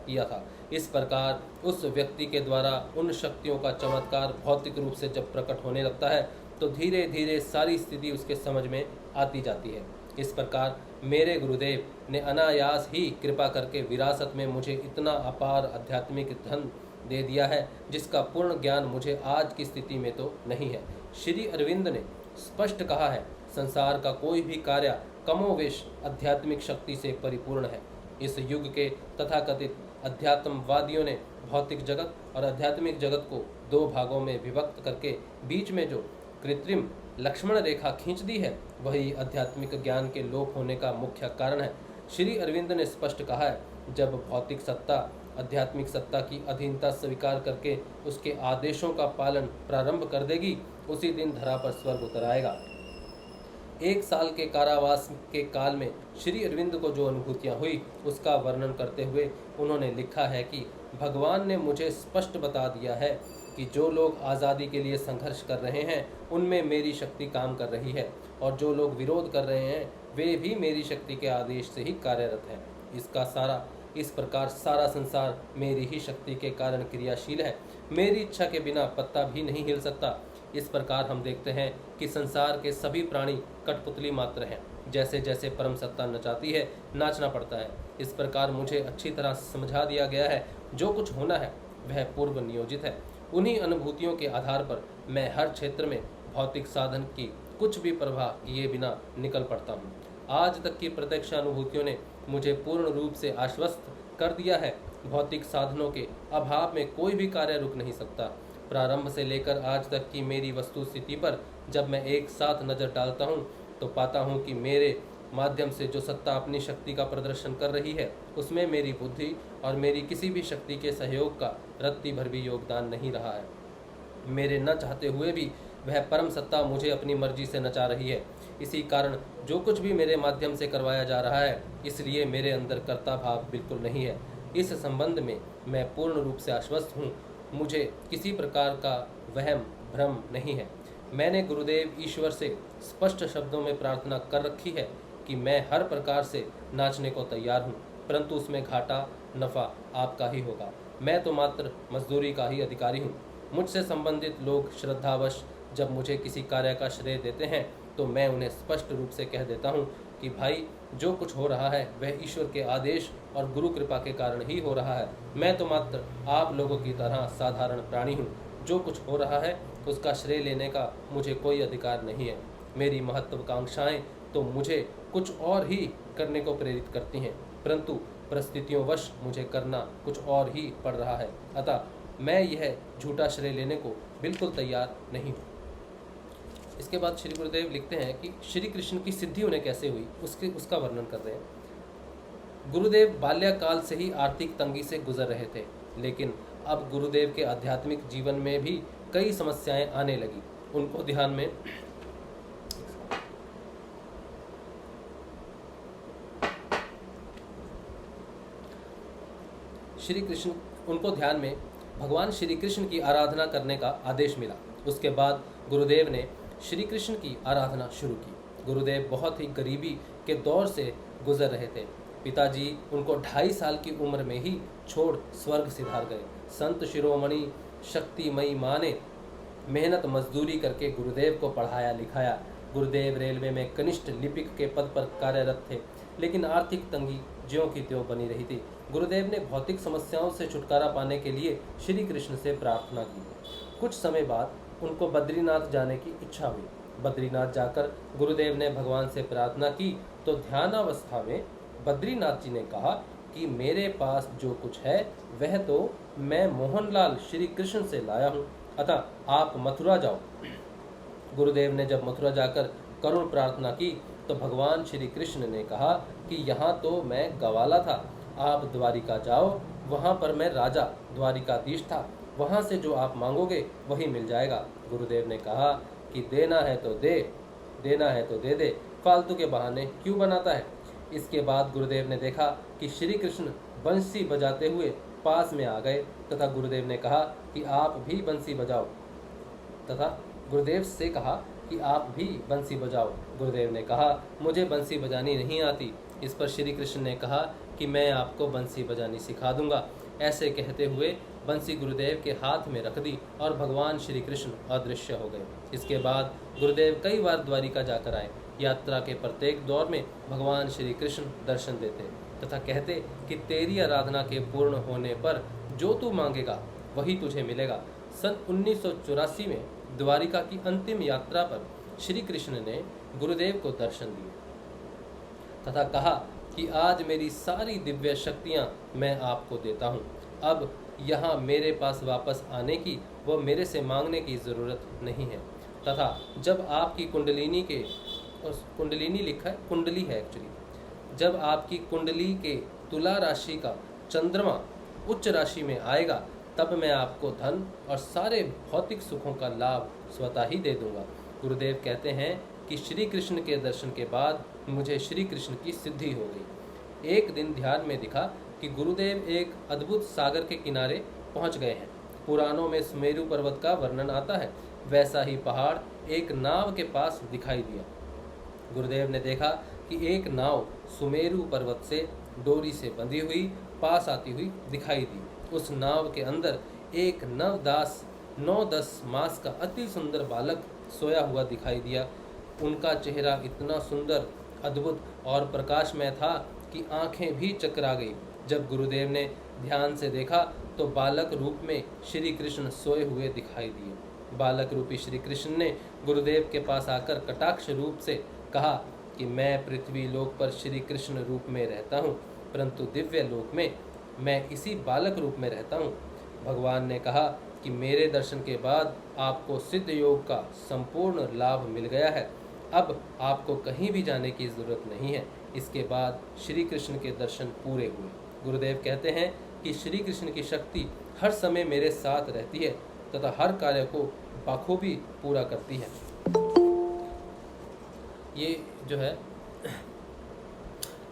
किया था। इस प्रकार उस व्यक्ति के द्वारा उन शक्तियों का चमत्कार भौतिक रूप से जब प्रकट होने लगता है तो धीरे धीरे सारी स्थिति उसके समझ में आती जाती है। इस प्रकार मेरे गुरुदेव ने अनायास ही कृपा करके विरासत में मुझे इतना अपार आध्यात्मिक धन दे दिया है जिसका पूर्ण ज्ञान मुझे आज की स्थिति में तो नहीं है। श्री अरविंद ने स्पष्ट कहा है, संसार का कोई भी कार्य कमोवेश आध्यात्मिक शक्ति से परिपूर्ण है। इस युग के तथाकथित अध्यात्मवादियों ने भौतिक जगत और आध्यात्मिक जगत को दो भागों में विभक्त करके बीच में जो कृत्रिम लक्ष्मण रेखा खींच दी है, वही आध्यात्मिक ज्ञान के लोप होने का मुख्य कारण है। श्री अरविंद ने स्पष्ट कहा है, जब भौतिक सत्ता आध्यात्मिक सत्ता की अधीनता स्वीकार करके उसके आदेशों का पालन प्रारंभ कर देगी, उसी दिन धरा पर स्वर्ग उतर आएगा। 1 साल के कारावास के काल में श्री अरविंद को जो अनुभूतियाँ हुई उसका वर्णन करते हुए उन्होंने लिखा है कि भगवान ने मुझे स्पष्ट बता दिया है कि जो लोग आज़ादी के लिए संघर्ष कर रहे हैं उनमें मेरी शक्ति काम कर रही है, और जो लोग विरोध कर रहे हैं वे भी मेरी शक्ति के आदेश से ही कार्यरत हैं। इस प्रकार सारा संसार मेरी ही शक्ति के कारण क्रियाशील है। मेरी इच्छा के बिना पत्ता भी नहीं हिल सकता। इस प्रकार हम देखते हैं कि संसार के सभी प्राणी कठपुतली मात्र हैं। जैसे जैसे परम सत्ता नचाती है, नाचना पड़ता है। इस प्रकार मुझे अच्छी तरह समझा दिया गया है, जो कुछ होना है वह पूर्व नियोजित है। उन्हीं अनुभूतियों के आधार पर मैं हर क्षेत्र में भौतिक साधन की कुछ भी परवाह किए बिना निकल पड़ता हूँ। आज तक की प्रत्यक्ष अनुभूतियों ने मुझे पूर्ण रूप से आश्वस्त कर दिया है। भौतिक साधनों के अभाव में कोई भी कार्य रुक नहीं सकता। प्रारंभ से लेकर आज तक की मेरी वस्तु स्थिति पर जब मैं एक साथ नज़र डालता हूँ तो पाता हूँ कि मेरे माध्यम से जो सत्ता अपनी शक्ति का प्रदर्शन कर रही है उसमें मेरी बुद्धि और मेरी किसी भी शक्ति के सहयोग का रत्ती भर भी योगदान नहीं रहा है। मेरे न चाहते हुए भी वह परम सत्ता मुझे अपनी मर्जी से नचा रही है। इसी कारण जो कुछ भी मेरे माध्यम से करवाया जा रहा है, इसलिए मेरे अंदर कर्ता भाव बिल्कुल नहीं है। इस संबंध में मैं पूर्ण रूप से आश्वस्त हूँ। मुझे किसी प्रकार का वहम भ्रम नहीं है। मैंने गुरुदेव ईश्वर से स्पष्ट शब्दों में प्रार्थना कर रखी है कि मैं हर प्रकार से नाचने को तैयार हूँ, परंतु उसमें घाटा नफ़ा आपका ही होगा। मैं तो मात्र मजदूरी का ही अधिकारी हूँ। मुझसे संबंधित लोग श्रद्धावश जब मुझे किसी कार्य का श्रेय देते हैं तो मैं उन्हें स्पष्ट रूप से कह देता हूँ कि भाई, जो कुछ हो रहा है वह ईश्वर के आदेश और गुरु कृपा के कारण ही हो रहा है। मैं तो मात्र आप लोगों की तरह साधारण प्राणी हूँ। जो कुछ हो रहा है उसका श्रेय लेने का मुझे कोई अधिकार नहीं है। मेरी महत्वाकांक्षाएं तो मुझे कुछ और ही करने को प्रेरित करती हैं, परंतु परिस्थितियों वश मुझे करना कुछ और ही पड़ रहा है। अतः मैं यह झूठा श्रेय लेने को बिल्कुल तैयार नहीं हूँ। इसके बाद श्री गुरुदेव लिखते हैं कि श्री कृष्ण की सिद्धि उन्हें कैसे हुई उसका वर्णन कर रहे हैं। गुरुदेव बाल्यकाल से ही आर्थिक तंगी से गुजर रहे थे, लेकिन अब गुरुदेव के आध्यात्मिक जीवन में भी कई समस्याएं आने लगी। उनको ध्यान में भगवान श्री कृष्ण की आराधना करने का आदेश मिला। उसके बाद गुरुदेव ने श्री कृष्ण की आराधना शुरू की। गुरुदेव बहुत ही गरीबी के दौर से गुजर रहे थे। पिताजी उनको 2.5 साल की उम्र में ही छोड़ स्वर्ग सिधार गए। संत शिरोमणि शक्तिमयी माँ ने मेहनत मजदूरी करके गुरुदेव को पढ़ाया लिखाया। गुरुदेव रेलवे में कनिष्ठ लिपिक के पद पर कार्यरत थे, लेकिन आर्थिक तंगी ज्यों की त्यों बनी रही थी। गुरुदेव ने भौतिक समस्याओं से छुटकारा पाने के लिए श्री कृष्ण से प्रार्थना की। कुछ समय बाद उनको बद्रीनाथ जाने की इच्छा हुई। बद्रीनाथ जाकर गुरुदेव ने भगवान से प्रार्थना की तो ध्यानावस्था में बद्रीनाथ जी ने कहा कि मेरे पास जो कुछ है वह तो मैं मोहनलाल श्री कृष्ण से लाया हूँ, अतः आप मथुरा जाओ। गुरुदेव ने जब मथुरा जाकर करुण प्रार्थना की तो भगवान श्री कृष्ण ने कहा कि यहाँ तो मैं गवाला था, आप द्वारिका जाओ, वहाँ पर मैं राजा द्वारिकाधीश था, वहाँ से जो आप मांगोगे वही मिल जाएगा। गुरुदेव ने कहा कि देना है तो दे दे, फालतू के बहाने क्यों बनाता है। इसके बाद गुरुदेव ने देखा कि श्री कृष्ण बंसी बजाते हुए पास में आ गए तथा गुरुदेव ने कहा कि आप भी बंसी बजाओ तथा गुरुदेव से कहा कि आप भी बंसी बजाओ। गुरुदेव ने कहा मुझे बंसी बजानी नहीं आती। इस पर श्री कृष्ण ने कहा कि मैं आपको बंसी बजानी सिखा दूंगा। ऐसे कहते हुए बंसी गुरुदेव के हाथ में रख दी और भगवान श्री कृष्ण अदृश्य हो गए। इसके बाद गुरुदेव कई बार द्वारिका जाकर आए। यात्रा के प्रत्येक दौर में भगवान श्री कृष्ण दर्शन देते तथा कहते कि तेरी आराधना के पूर्ण होने पर जो तू मांगेगा वही तुझे मिलेगा। सन 1984 में द्वारिका की अंतिम यात्रा पर श्री कृष्ण ने गुरुदेव को दर्शन दिए तथा कहा कि आज मेरी सारी दिव्य शक्तियां मैं आपको देता हूं। अब यहाँ मेरे पास वापस आने की व मेरे से मांगने की ज़रूरत नहीं है तथा जब आपकी कुंडलिनी लिखा है, कुंडली है एक्चुअली, जब आपकी कुंडली के तुला राशि का चंद्रमा उच्च राशि में आएगा तब मैं आपको धन और सारे भौतिक सुखों का लाभ स्वतः ही दे दूंगा। गुरुदेव कहते हैं कि श्री कृष्ण के दर्शन के बाद मुझे श्री कृष्ण की सिद्धि हो गई। एक दिन ध्यान में दिखा कि गुरुदेव एक अद्भुत सागर के किनारे पहुंच गए हैं। पुराणों में सुमेरु पर्वत का वर्णन आता है, वैसा ही पहाड़ एक नाव के पास दिखाई दिया। गुरुदेव ने देखा कि एक नाव सुमेरु पर्वत से डोरी से बंधी हुई पास आती हुई दिखाई दी। उस नाव के अंदर एक 9-10 मास का अति सुंदर बालक सोया हुआ दिखाई दिया। उनका चेहरा इतना सुंदर, अद्भुत और प्रकाशमय था कि आंखें भी चकरा गई। जब गुरुदेव ने ध्यान से देखा तो बालक रूप में श्री कृष्ण सोए हुए दिखाई दिए। बालक रूपी श्री कृष्ण ने गुरुदेव के पास आकर कटाक्ष रूप से कहा कि मैं पृथ्वी लोक पर श्री कृष्ण रूप में रहता हूँ, परंतु दिव्य लोक में मैं इसी बालक रूप में रहता हूँ। भगवान ने कहा कि मेरे दर्शन के बाद आपको सिद्ध योग का संपूर्ण लाभ मिल गया है, अब आपको कहीं भी जाने की ज़रूरत नहीं है। इसके बाद श्री कृष्ण के दर्शन पूरे हुए। गुरुदेव कहते हैं कि श्री कृष्ण की शक्ति हर समय मेरे साथ रहती है तथा हर कार्य को बखूबी पूरा करती है। ये जो है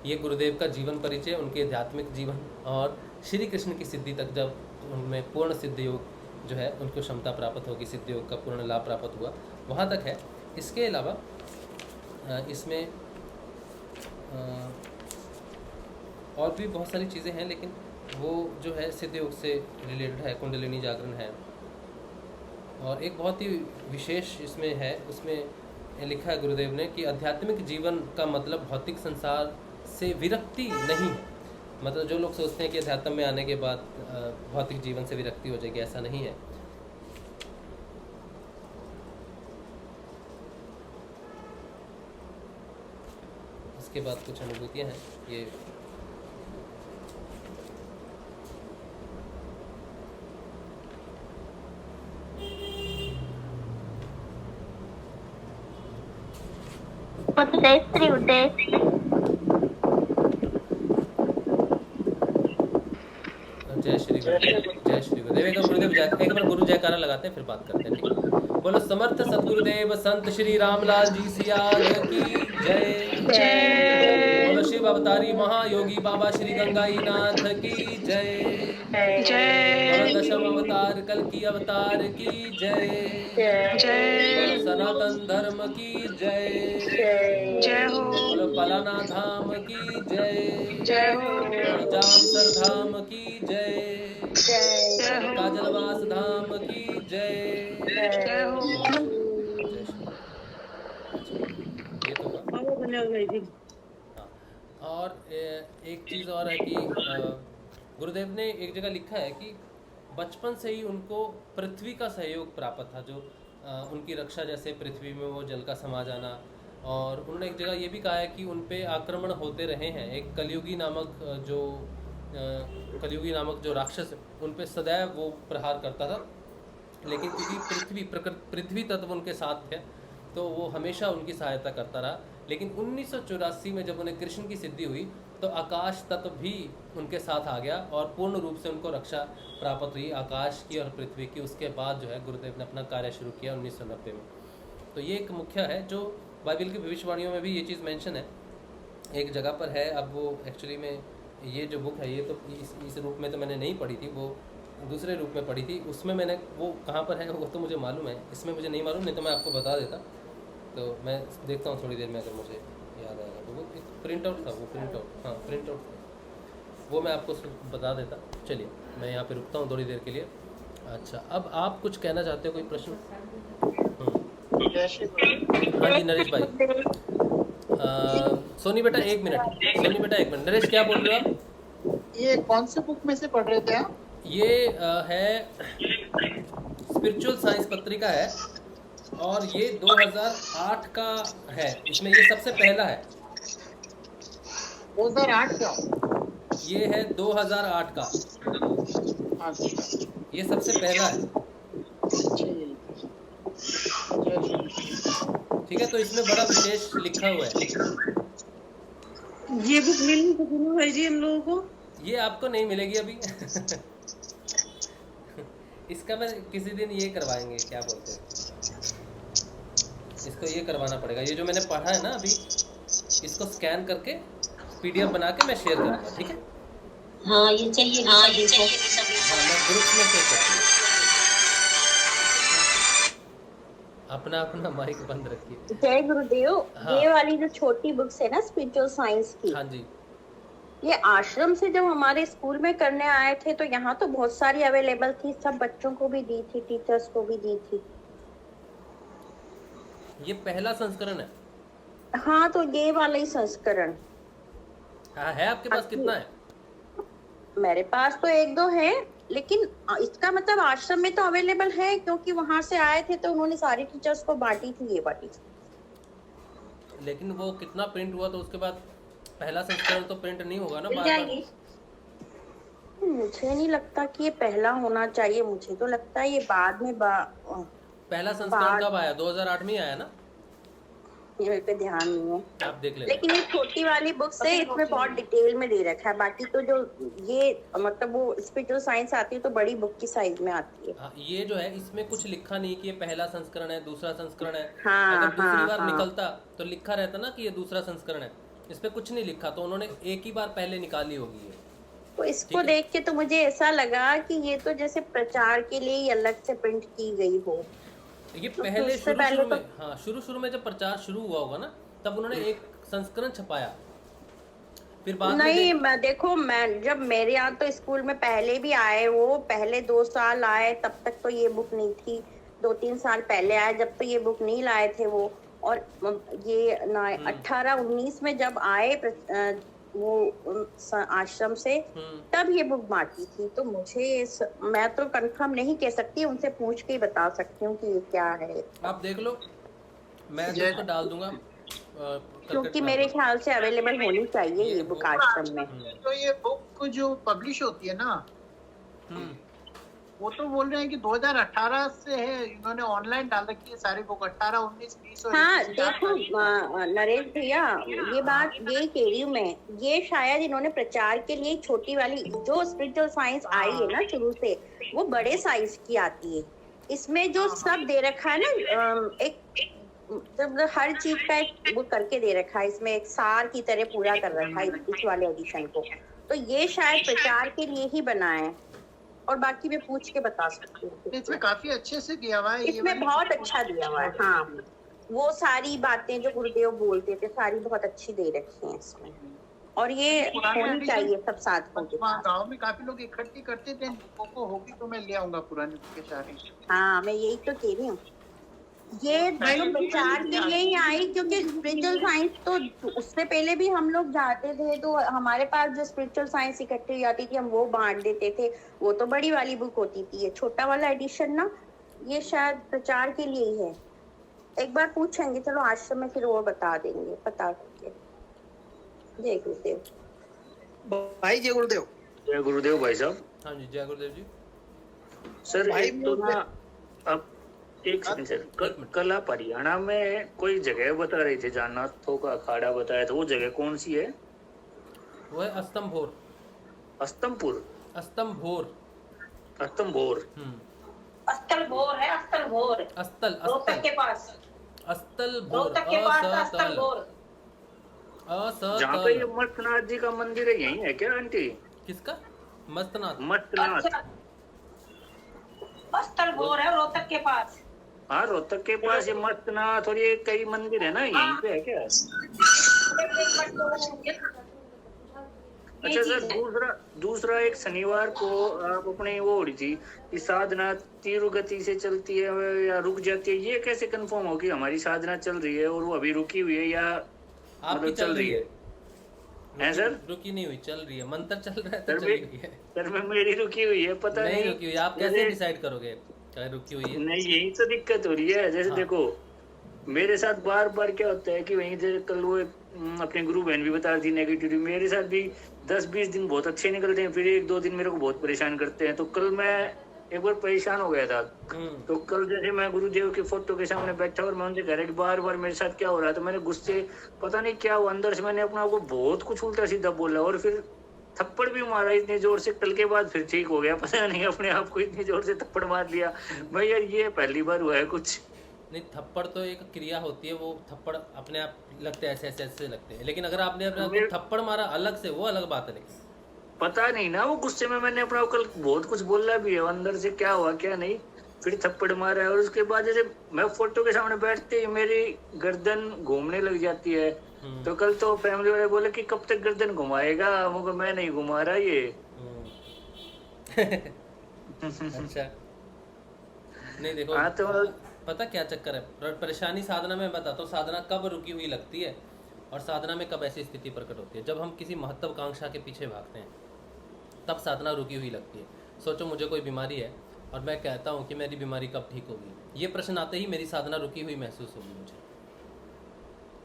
ये गुरुदेव का जीवन परिचय, उनके आध्यात्मिक जीवन और श्री कृष्ण की सिद्धि तक जब उनमें पूर्ण सिद्ध योग जो है उनको क्षमता प्राप्त होगी, सिद्ध योग का पूर्ण लाभ प्राप्त हुआ, वहाँ तक है। इसके अलावा इसमें और भी बहुत सारी चीज़ें हैं, लेकिन वो जो है सिद्ध योग से रिलेटेड है, कुंडलिनी जागरण है। और एक बहुत ही विशेष इसमें है, उसमें लिखा है गुरुदेव ने कि आध्यात्मिक जीवन का मतलब भौतिक संसार से विरक्ति नहीं है। मतलब जो लोग सोचते हैं कि अध्यात्म में आने के बाद भौतिक जीवन से विरक्ति हो जाएगी, ऐसा नहीं है। इसके बाद कुछ अनुभूतियाँ हैं। ये श्री गुरुदेव। जय श्री गुरुदेव। एक बार गुरु जयकारा लगाते हैं, फिर बात करते हैं, ठीक है। बोलो समर्थ सतगुरुदेव संत श्री रामलाल जी सियाज की जय। बोलो शिव अवतारी महायोगी बाबा श्री गंगाई नाथ की जय। बोलो दशम अवतार कल की अवतार की जय। बोलो सनातन धर्म की जय हो। बोलो पलाना धाम की जय हो। बोलो जामसर धाम की जय। काजलवास धाम की जय हो। ये तो हुआ। और एक चीज़ और है कि गुरुदेव ने एक जगह लिखा है कि बचपन से ही उनको पृथ्वी का सहयोग प्राप्त था, जो उनकी रक्षा, जैसे पृथ्वी में वो जल का समा जाना। और उन्होंने एक जगह ये भी कहा है कि उन पे आक्रमण होते रहे हैं। एक कलयुगी नामक जो राक्षस उन पे सदैव वो प्रहार करता था, लेकिन क्योंकि पृथ्वी तत्व उनके साथ थे तो वो हमेशा उनकी सहायता करता रहा। लेकिन 1984 में जब उन्हें कृष्ण की सिद्धि हुई तो आकाश तत्व भी उनके साथ आ गया और पूर्ण रूप से उनको रक्षा प्राप्त हुई आकाश की और पृथ्वी की। उसके बाद जो है गुरुदेव ने अपना कार्य शुरू किया 1990 में। तो ये एक मुख्य है जो बाइबल की भविष्यवाणियों में भी ये चीज़ मेंशन है, एक जगह पर है। अब वो एक्चुअली में ये जो बुक है ये तो इस रूप में तो मैंने नहीं पढ़ी थी, वो दूसरे रूप में पढ़ी थी। उसमें मैंने वो कहाँ पर है वो तो मुझे मालूम है, इसमें मुझे नहीं मालूम, नहीं तो मैं आपको बता देता। तो मैं देखता हूँ थोड़ी देर में, अगर मुझे याद आएगा तो। वो एक प्रिंट आउट था, प्रिंट आउट था, वो मैं आपको बता देता। चलिए मैं यहाँ पे रुकता हूँ थोड़ी देर के लिए। अच्छा, अब आप कुछ कहना चाहते हो, कोई प्रश्न? हाँ जी नरेश भाई। सोनी बेटा एक मिनट। नरेश क्या बोल रहे हो आप? ये कौन से बुक में से पढ़ रहे थे आप? ये है स्पिरिचुअल साइंस पत्रिका है और ये 2008 का है। इसमें ये सबसे पहला है। 2008 का? ये है 2008 का। ये सबसे पहला है, ठीक है। तो इसमें बड़ा विशेष लिखा हुआ है। ये बुक मिल सकती है जी हम लोगों को? ये आपको नहीं मिलेगी अभी इसका मैं किसी दिन ये करवाएंगे, क्या बोलते हैं, इसको ये करवाना पड़ेगा। ये जो मैंने पढ़ा है ना अभी, इसको स्कैन करके पीडीएफ बना के मैं शेयर करूँगा, ठीक है? हाँ ये चाहिए सभी को। हाँ, मैं ग्रुप में शेयर करूँगा। अपना अपना माइक बंद रखिए। जय गुरुदेव। हाँ। ये वाली जो छोटी बुक्स है ना स्पिरिचुअल साइंस की, हाँ जी, ये आश्रम से जब हमारे स्कूल में करने आए थे तो यहाँ तो बहुत सारी अवेलेबल थी, सब बच्चों को भी दी थी, टीचर्स को भी दी थी। ये पहला संस्करण है। हाँ तो ये वाला ही संस्करण हाँ, है आपके पास? कितना है? मेरे पास तो 1-2 है, लेकिन इसका मतलब आश्रम में तो अवेलेबल है, क्योंकि वहां से आए थे तो उन्होंने सारे टीचर्स को बांटी थी ये वाली। लेकिन वो कितना प्रिंट हुआ तो उसके बाद पहला संस्करण तो प्रिंट नहीं होगा ना मिल बार बार। जाएगी। मुझे नहीं लगता कि ये पहला होना चाहिए, मुझे तो लगता है ये बाद में पहला संस्करण कब आया? 2008 में ही आया ना? ये मेरे पे ध्यान नहीं है। आप देख लेना। लेकिन ये छोटी वाली बुक से इसमें बहुत डिटेल में दे रखा है, बाकी तो जो ये मतलब वो स्पिरिचुअल साइंस आती है तो बड़ी बुक की साइज में आती है। हाँ, ये जो है इसमें कुछ लिखा नहीं कि ये पहला संस्करण है, दूसरा संस्करण है। हाँ, अगर दूसरी हाँ, बार हाँ। निकलता तो लिखा रहता ना कि ये दूसरा संस्करण है। इस पे कुछ नहीं लिखा, तो उन्होंने एक ही बार पहले निकाली होगी ये। तो इसको देख के तो मुझे ऐसा लगा कि ये तो जैसे प्रचार के लिए ही अलग से प्रिंट की गई हो। ये तो पहले उससे शुरू पहले में, हाँ शुरू में जब प्रचार शुरू हुआ होगा ना, तब उन्होंने एक संस्करण छपाया, फिर बाद में नहीं देखो, मैं जब मेरे यहाँ तो स्कूल में पहले भी आए, वो पहले 2 साल आए, तब तक तो ये बुक नहीं थी। 2-3 साल पहले आए जब तो ये बुक नहीं लाए थे वो। और ये 18-19 में जब आए वो आश्रम से, तब ये बुक बांटी थी। तो मैं तो कंफर्म नहीं कह सकती, उनसे पूछ के ही बता सकती हूँ कि ये क्या है। आप देख लो, मैं इसको डाल दूंगा क्योंकि मेरे ख्याल से अवेलेबल होनी चाहिए ये बुक आश्रम में। तो ये बुक जो पब्लिश होती है ना, वो तो बोल रहे हैं कि 2018 से है, इन्होंने ऑनलाइन डाल रखी है सारी बुक। 18, 19, 20 और हाँ 21 देखो नरेश भैया, ये बात यही कह रही हूँ मैं, ये शायद इन्होंने प्रचार के लिए छोटी वाली जो स्पिरिचुअल साइंस आई है ना शुरू से, वो बड़े साइज की आती है। इसमें जो सब दे रखा है ना, एक जब हर चीज का वो करके दे रखा है, इसमें एक सार की तरह पूरा कर रखा है इस वाले एडिशन को। तो ये शायद प्रचार के लिए ही बना है, और बाकी मैं पूछ के बता सकती हूँ। इसमें काफी अच्छे से दिया हुआ है, इसमें बहुत अच्छा दिया हुआ है। हाँ, वो सारी बातें जो गुरुदेव बोलते थे सारी बहुत अच्छी दे रखी हैं इसमें, और ये होनी चाहिए सब साथ में। गाँव में काफी लोग इकट्ठे करते थे बुकों को, होगी तो मैं ले आऊंगा पुरानी बुक के सारे। हाँ मैं यही तो कह रही हूँ, ये दोनों प्रचार के लिए ही आई, क्योंकि स्पिरिचुअल साइंस तो उससे पहले भी हम लोग जाते थे, तो हमारे पास जो स्पिरिचुअल साइंस इकट्ठी जाती थी हम वो बांट देते थे। वो तो बड़ी वाली बुक होती थी, ये छोटा वाला एडिशन ना, ये शायद प्रचार के लिए ही है। एक बार पूछेंगे, चलो आश्रम में फिर वो बता देंगे, पता करके। जय गुरुदेव भाई। जय गुरुदेव। जय गुरुदेव भाई साहब। हाँ जी, जय गुरुदेव जी। सर भाई तो ना, अब एक सेकंड सर, कल आप हरियाणा में कोई जगह बता रहे थे, जान्नाथों का अखाड़ा बताया था, वो जगह कौन सी है? वो है अस्तंभोर। अस्तंपुर? अस्तंभोर। अस्तंभोर। अस्तलभोर है, अस्तलभोर। अस्तल रोहतक के पास। अस्तलभोर। रोहतक के पास अस्तलभोर। जहाँ पे ये मस्तनाथ जी का मंदिर है, यही है क्या आंटी? किसका? मस्तनाथ? मस्तनाथ। अस्तलभोर है रोहतक के पास। हाँ, रोहतक के पास ये मस्तनाथ और ये कई मंदिर है ना, यहीं पे है क्या? अच्छा सर, दूसरा एक शनिवार को आप अपने वो हो रही थी कि साधना तीव्र गति से चलती है या रुक जाती है, ये कैसे कंफर्म हो कि हमारी साधना चल रही है और वो अभी रुकी हुई है या आपकी चल रही है? है सर? रुकी नहीं हुई, चल रही है। मंत्र चल रहा है तो चल रही है। सर मेरी रुकी हुई है, पता नहीं रुकी हुई। आप कैसे डिसाइड करोगे चाहे रुकी हुई है? नहीं, यही तो दिक्कत हो रही है। जैसे देखो मेरे साथ बार बार क्या होता है कि वहीं से कल वो अपने गुरु बहन भी बता रही थी नेगेटिविटी, मेरे साथ भी 10-20 दिन बहुत अच्छे निकलते हैं, फिर 1-2 दिन मेरे को बहुत परेशान करते हैं। तो कल मैं एक बार परेशान हो गया था, तो कल जैसे मैं गुरुदेव की फोटो के सामने बैठा और मैं उनसे कह रहा कि बार बार मेरे साथ क्या हो रहा है, तो मैंने गुस्से पता नहीं क्या हुआ, अंदर से मैंने अपने आप को बहुत कुछ उल्टा सीधा बोला और फिर थप्पड़ भी मारा इतनी जोर से। कल के बाद फिर ठीक हो गया, पता नहीं अपने आप को इतनी जोर से थप्पड़ मार लिया। भाई यार ये पहली बार हुआ है कुछ। नहीं, थप्पड़ तो एक क्रिया होती है, वो थप्पड़ अपने आप लगते हैं, ऐसे ऐसे ऐसे लगते हैं, लेकिन अगर आपने अपने आप को थप्पड़ मारा अलग से, वो अलग बात है। लेकिन पता नहीं ना, वो गुस्से में मैंने अपना कल बहुत कुछ बोला भी है, अंदर से क्या हुआ क्या नहीं, फिर थप्पड़ मारा है। और उसके बाद जैसे मैं फोटो के सामने बैठते ही मेरी गर्दन घूमने लग जाती है। तो कल तो फैमिली वाले बोले कि कब तक गर्दन घुमाएगा, मैं नहीं घुमा रहा ये। अच्छा, नहीं देखो, हाँ, तो पता क्या चक्कर है, परेशानी साधना में बताता हूँ। साधना कब रुकी हुई लगती है और साधना में कब ऐसी स्थिति प्रकट होती है, जब हम किसी महत्वाकांक्षा के पीछे भागते हैं, तब साधना रुकी हुई लगती है। सोचो मुझे कोई बीमारी है और मैं कहता हूँ कि मेरी बीमारी कब ठीक होगी, ये प्रश्न आते ही मेरी साधना रुकी हुई महसूस होगी मुझे।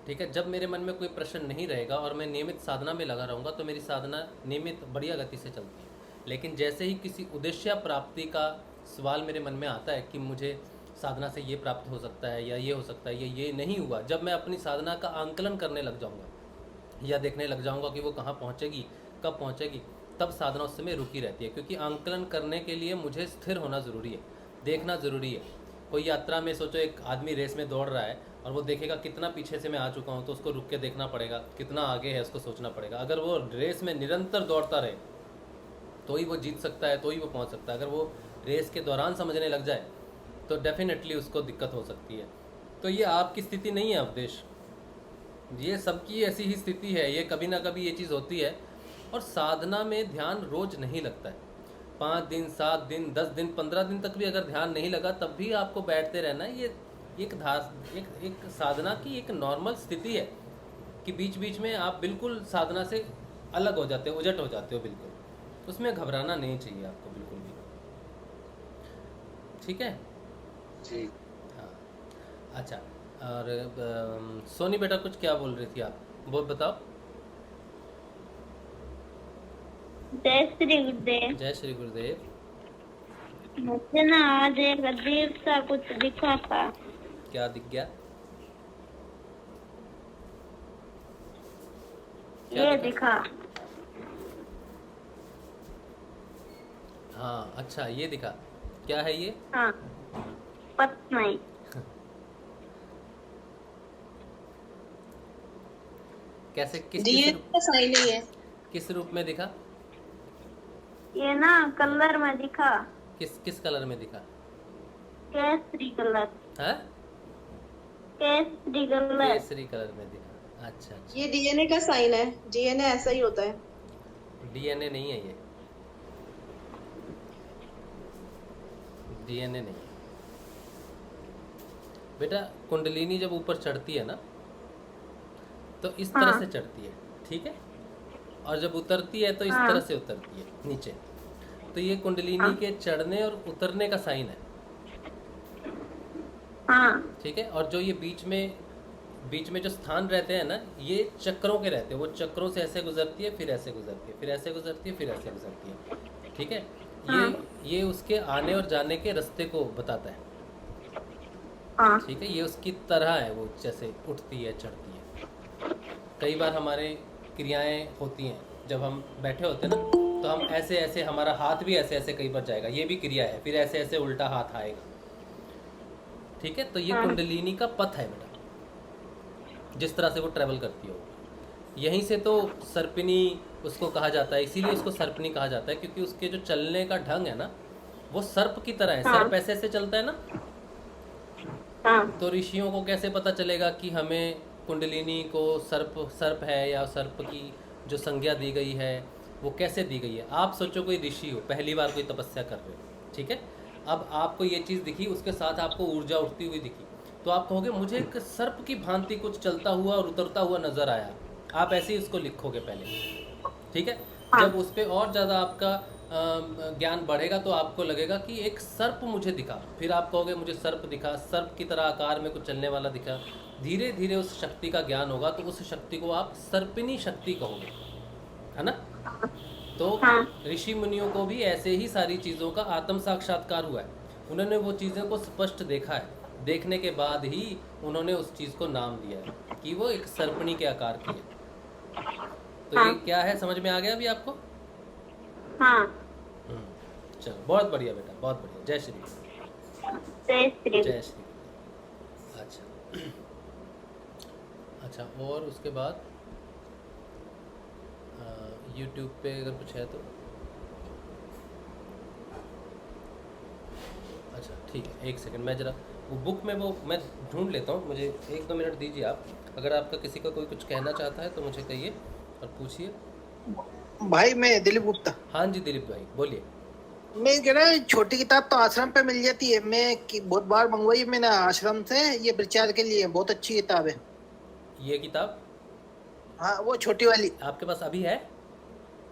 ठीक है, जब मेरे मन में कोई प्रश्न नहीं रहेगा और मैं नियमित साधना में लगा रहूँगा तो मेरी साधना नियमित बढ़िया गति से चलती है। लेकिन जैसे ही किसी उद्देश्य प्राप्ति का सवाल मेरे मन में आता है कि मुझे साधना से ये प्राप्त हो सकता है या ये हो सकता है, ये नहीं हुआ, जब मैं अपनी साधना का आंकलन करने लग जाऊँगा या देखने लग जाऊँगा कि वो कहाँ पहुँचेगी, कब पहुँचेगी, तब साधना उस समय रुकी रहती है। क्योंकि आंकलन करने के लिए मुझे स्थिर होना ज़रूरी है, देखना ज़रूरी है। कोई यात्रा में सोचो एक आदमी रेस में दौड़ रहा है और वो देखेगा कितना पीछे से मैं आ चुका हूँ, तो उसको रुक के देखना पड़ेगा, कितना आगे है उसको सोचना पड़ेगा। अगर वो रेस में निरंतर दौड़ता रहे तो ही वो जीत सकता है, तो ही वो पहुँच सकता है। अगर वो रेस के दौरान समझने लग जाए तो डेफिनेटली उसको दिक्कत हो सकती है। तो ये आपकी स्थिति नहीं है अवधेश, ये सबकी ऐसी ही स्थिति है, ये कभी ना कभी ये चीज़ होती है। और साधना में ध्यान रोज नहीं लगता है, 5 दिन 7 दिन 10 दिन 15 दिन तक भी अगर ध्यान नहीं लगा तब भी आपको बैठते रहना है। ये एक साधना की एक नॉर्मल स्थिति है कि बीच बीच में आप बिल्कुल साधना से अलग हो जाते हो, उजट हो जाते हो बिल्कुल, उसमें घबराना नहीं चाहिए आपको बिल्कुल भी। ठीक है जी। हाँ, अच्छा। और सोनी बेटा कुछ क्या बोल रही थी आप, वो बताओ। जय श्री गुरुदेव। जय श्री गुरुदेव। मुझे ना आज एक अजीब सा कुछ दिखा था। क्या दिख गया? ये दिखा। हाँ, अच्छा, ये दिखा, क्या है ये? हाँ, पता नहीं। कैसे, किस रूप में दिखा? ये ना कलर में दिखा। किस कलर में दिखा? केसरी कलर। है? केसरी कलर। केसरी कलर में दिखा। अच्छा अच्छा, ये डीएनए का साइन है, डीएनए ऐसा ही होता है। डीएनए नहीं है ये, डीएनए नहीं बेटा। कुंडलिनी जब ऊपर चढ़ती है ना तो इस तरह से चढ़ती है, ठीक है, और जब उतरती है तो इस तरह से उतरती है नीचे। तो ये कुंडलिनी के चढ़ने और उतरने का साइन है, ठीक है। और जो ये बीच में जो स्थान रहते हैं ना, ये चक्रों के रहते हैं, वो चक्रों से ऐसे गुजरती है, फिर ऐसे गुजरती है, फिर ऐसे गुजरती है, फिर ऐसे गुजरती है, ठीक है। ये उसके आने और जाने के रास्ते को बताता है, ठीक है। ये उसकी तरह है, वो जैसे उठती है चढ़ती है। कई बार हमारे क्रियाएं होती हैं, जब हम बैठे होते हैं ना तो हम ऐसे ऐसे, हमारा हाथ भी ऐसे ऐसे कई बार जाएगा, ये भी क्रिया है, फिर ऐसे ऐसे उल्टा हाथ आएगा, ठीक है। तो ये कुंडलिनी का पथ है बेटा, जिस तरह से वो ट्रेवल करती हो। यहीं से तो सर्पिनी उसको कहा जाता है, इसीलिए उसको सर्पिनी कहा जाता है, क्योंकि उसके जो चलने का ढंग है ना वो सर्प की तरह है। सर्प ऐसे ऐसे चलता है ना, तो ऋषियों को कैसे पता चलेगा कि हमें कुंडलिनी को सर्प है या सर्प की जो संज्ञा दी गई है वो कैसे दी गई है? आप सोचो कोई ऋषि हो, पहली बार कोई तपस्या कर रहे हो, ठीक है। अब आपको ये चीज़ दिखी, उसके साथ आपको ऊर्जा उठती हुई दिखी, तो आप कहोगे मुझे एक सर्प की भांति कुछ चलता हुआ और उतरता हुआ नजर आया। आप ऐसे ही उसको लिखोगे पहले, ठीक है। जब उस पर और ज़्यादा आपका ज्ञान बढ़ेगा तो आपको लगेगा कि एक सर्प मुझे दिखा, फिर आप कहोगे मुझे सर्प दिखा, सर्प की तरह आकार में कुछ चलने वाला दिखा। धीरे धीरे उस शक्ति का ज्ञान होगा तो उस शक्ति को आप सर्पिनी शक्ति कहोगे, है ना। तो ऋषि मुनियों को भी ऐसे ही सारी चीज़ों का आत्म साक्षात्कार हुआ है, उन्होंने वो चीज़ों को स्पष्ट देखा है, देखने के बाद ही उन्होंने उस चीज़ को नाम दिया है कि वो एक सर्पिणी के आकार की है। तो ये क्या है, समझ में आ गया अभी आपको? चलो, बहुत बढ़िया बेटा, बहुत बढ़िया। जय श्री, जय श्री। जय श्री। अच्छा, और उसके बाद यूट्यूब पे अगर कुछ है तो अच्छा ठीक है, एक सेकंड मैं ज़रा वो बुक में वो मैं ढूंढ लेता हूँ, मुझे 1-2 मिनट दीजिए आप। अगर आपका किसी का कोई कुछ कहना चाहता है तो मुझे कहिए और पूछिए। भाई मैं दिलीप गुप्ता। हाँ जी दिलीप भाई बोलिए। मैं कह रहा छोटी किताब तो आश्रम पे मिल जाती है, मैं बहुत बार मंगवाई मैंने आश्रम से, ये प्रचार के लिए बहुत अच्छी किताब है। ये किताब? हाँ वो छोटी वाली आपके पास अभी है?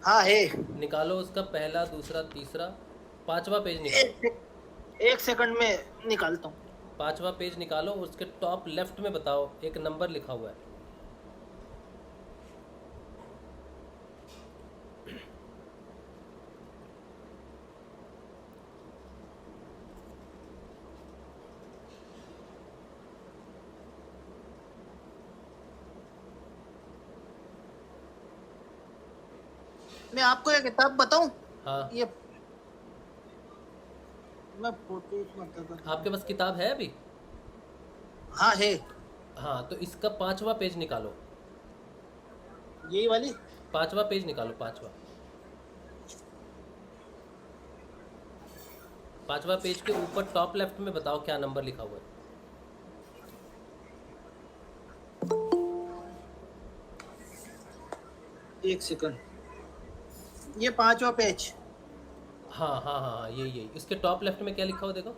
हाँ है। निकालो उसका पहला, दूसरा, तीसरा, 5वां पेज निकालो। एक सेकंड में निकालता हूँ। 5वां पेज निकालो, उसके टॉप लेफ्ट में बताओ एक नंबर लिखा हुआ है। मैं आपको एक किताब बताऊं? हाँ ये मैं फोटो बताता। आपके पास किताब है अभी? हाँ है। हाँ तो इसका 5वां पेज निकालो। यही वाली? 5वां पेज निकालो, 5वां पेज के ऊपर टॉप लेफ्ट में बताओ क्या नंबर लिखा हुआ है। एक सेकंड, ये 5वां पेज। हाँ हाँ हाँ यही इसके टॉप लेफ्ट में क्या लिखा हुआ देखो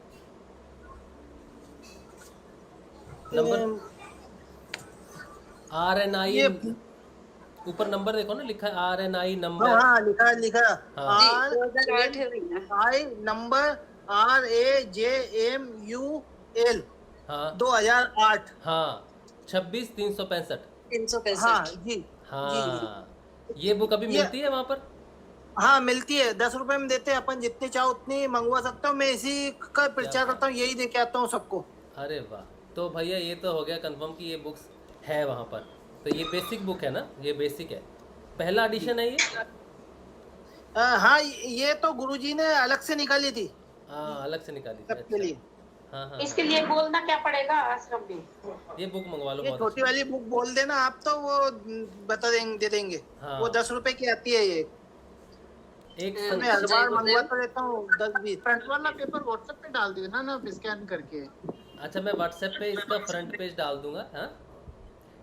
नंबर। RNI ऊपर नंबर देखो ना, लिखा है RNI नंबर। हाँ लिखा हाँ। RNI नंबर RAJMUL हाँ 2008। हाँ 26,365। 365। हाँ जी। हाँ ये बुक अभी मिलती है वहाँ पर? हाँ मिलती है, 10 रुपए में देते हैं, अपन जितनी चाहो उतनी मंगवा सकता हूँ। मैं इसी का प्रचार करता हूँ, यही देके आता हूँ सबको। अरे वाह, तो भैया ये तो हो गया कंफर्म कि ये बुक्स है वहाँ पर। तो ये बेसिक बुक है ना? ये बेसिक है, पहला एडिशन है ये? हाँ ये तो गुरुजी ने अलग से निकाली थी। हाँ अलग से निकाली थी। सबके लिए। हाँ हाँ इसके लिए बोलना क्या पड़ेगा आश्रम में? ये बुक मंगवा लो। ये बहुत छोटी अच्छी। वाली बुक बोल देना आप तो वो बता देंगे, दे देंगे। हाँ। वो 10 रुपए की आती है ये। एक मैं हर बार मंगवाता रहता हूँ 10-20। फ्रंट वाला पेपर व्हाट्सएप पे डाल देना ना स्कैन करके। अच्छा मैं व्हाट्सएप पे इसका फ्रंट पेज डाल दूंगा। हाँ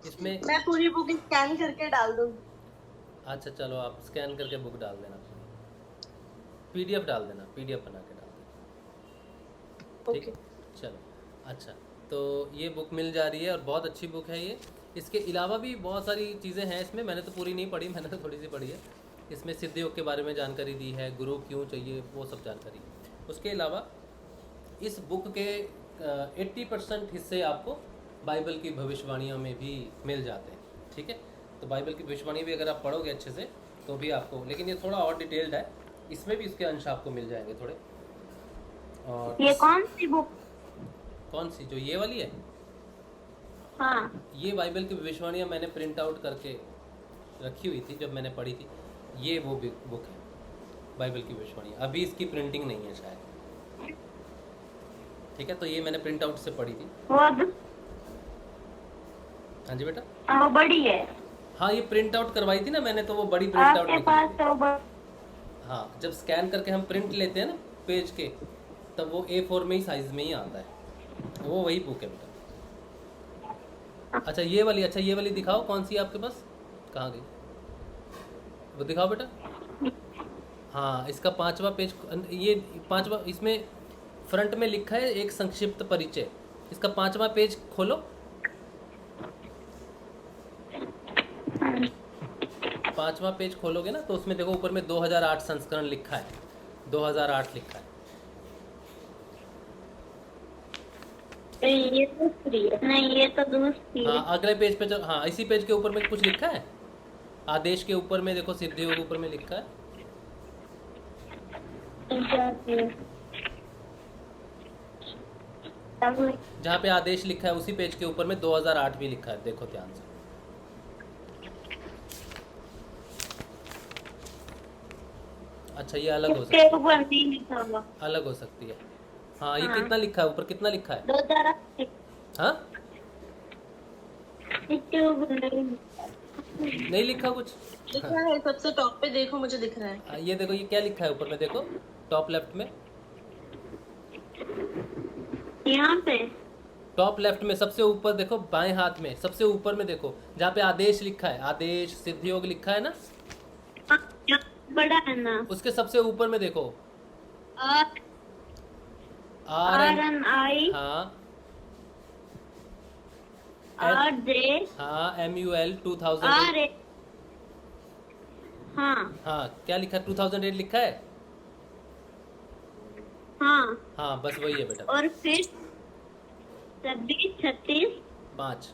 इसमें मैं पूरी बुक स्कैन करके डाल दूंगी। अच्छा चलो आप स्कैन करके बुक डाल देना, PDF डाल देना, PDF बना के डाल देना। ठीक है चलो। अच्छा तो ये बुक मिल जा रही है और बहुत अच्छी बुक है ये। इसके अलावा भी बहुत सारी चीज़ें हैं इसमें, मैंने तो पूरी नहीं पढ़ी, मैंने तो थोड़ी सी पढ़ी है। इसमें सिद्ध योग के बारे में जानकारी दी है, गुरु क्यों चाहिए वो सब जानकारी। उसके अलावा इस बुक के 80% हिस्से आपको बाइबल की भविष्यवाणियों में भी मिल जाते हैं। ठीक है, तो बाइबल की भविष्यवाणी भी अगर आप पढ़ोगे अच्छे से तो भी आपको, लेकिन ये थोड़ा और डिटेल्ड है, इसमें भी इसके अंश आपको मिल जाएंगे थोड़े। और ये कौन सी बुक? कौन सी? जो ये वाली है? हाँ ये बाइबल की भविष्यवाणियाँ मैंने प्रिंट आउट करके रखी हुई थी जब मैंने पढ़ी थी। ये वो बुक है बाइबल की भविष्यवाणियाँ, अभी इसकी प्रिंटिंग नहीं है शायद। ठीक है, तो ये मैंने प्रिंट आउट से पढ़ी थी। हाँ जी बेटा। वो बड़ी है। हाँ ये प्रिंट आउट करवाई थी ना मैंने, तो वो बड़ी प्रिंट आउट आपके पास तो हाँ जब स्कैन करके हम प्रिंट लेते हैं ना पेज के, तब वो A4 में ही साइज में ही आता है, वो वही बुक है बेटा। अच्छा ये वाली, अच्छा ये वाली दिखाओ कौन सी है आपके पास, कहाँ गई वो, दिखाओ बेटा। हाँ इसका 5वां पेज, ये 5वां, इसमें फ्रंट में लिखा है एक संक्षिप्त परिचय। इसका 5वां पेज खोलो। 5वां पेज खोलोगे ना तो उसमें देखो ऊपर में 2008 संस्करण लिखा है, 2008 लिखा है। ये दूसरी है। नहीं ये तो दूसरी है। हाँ अगले पेज पे हाँ इसी पेज के ऊपर में कुछ लिखा है, आदेश के ऊपर में देखो, सिद्ध योग ऊपर में लिखा है। जहाँ पे आदेश लिखा है उसी पेज के ऊपर में 2008 भी लिखा है, देखो ध्यान से। अच्छा ये अलग हो सकती है, अलग हो सकती है। हाँ ये कितना लिखा है ऊपर, कितना लिखा है? 2008। हाँ नहीं लिखा कुछ? लिखा है सबसे टॉप पे, देखो मुझे दिख रहा है। ये देखो, ये क्या लिखा है ऊपर में, देखो टॉप लेफ्ट में, यहाँ पे टॉप लेफ्ट में सबसे ऊपर देखो, बाएं हाथ में सबसे ऊपर में देखो, जहाँ पे आदेश लिखा है, आदेश सिद्धयोग लिखा है ना, बड़ा है ना, उसके सबसे ऊपर में देखो, RNI, हाँ RJ, हाँ MUL 2008, हाँ क्या लिखा है, 2008 लिखा है, हाँ बस वही है बेटा। और फिर 26, 36, 5,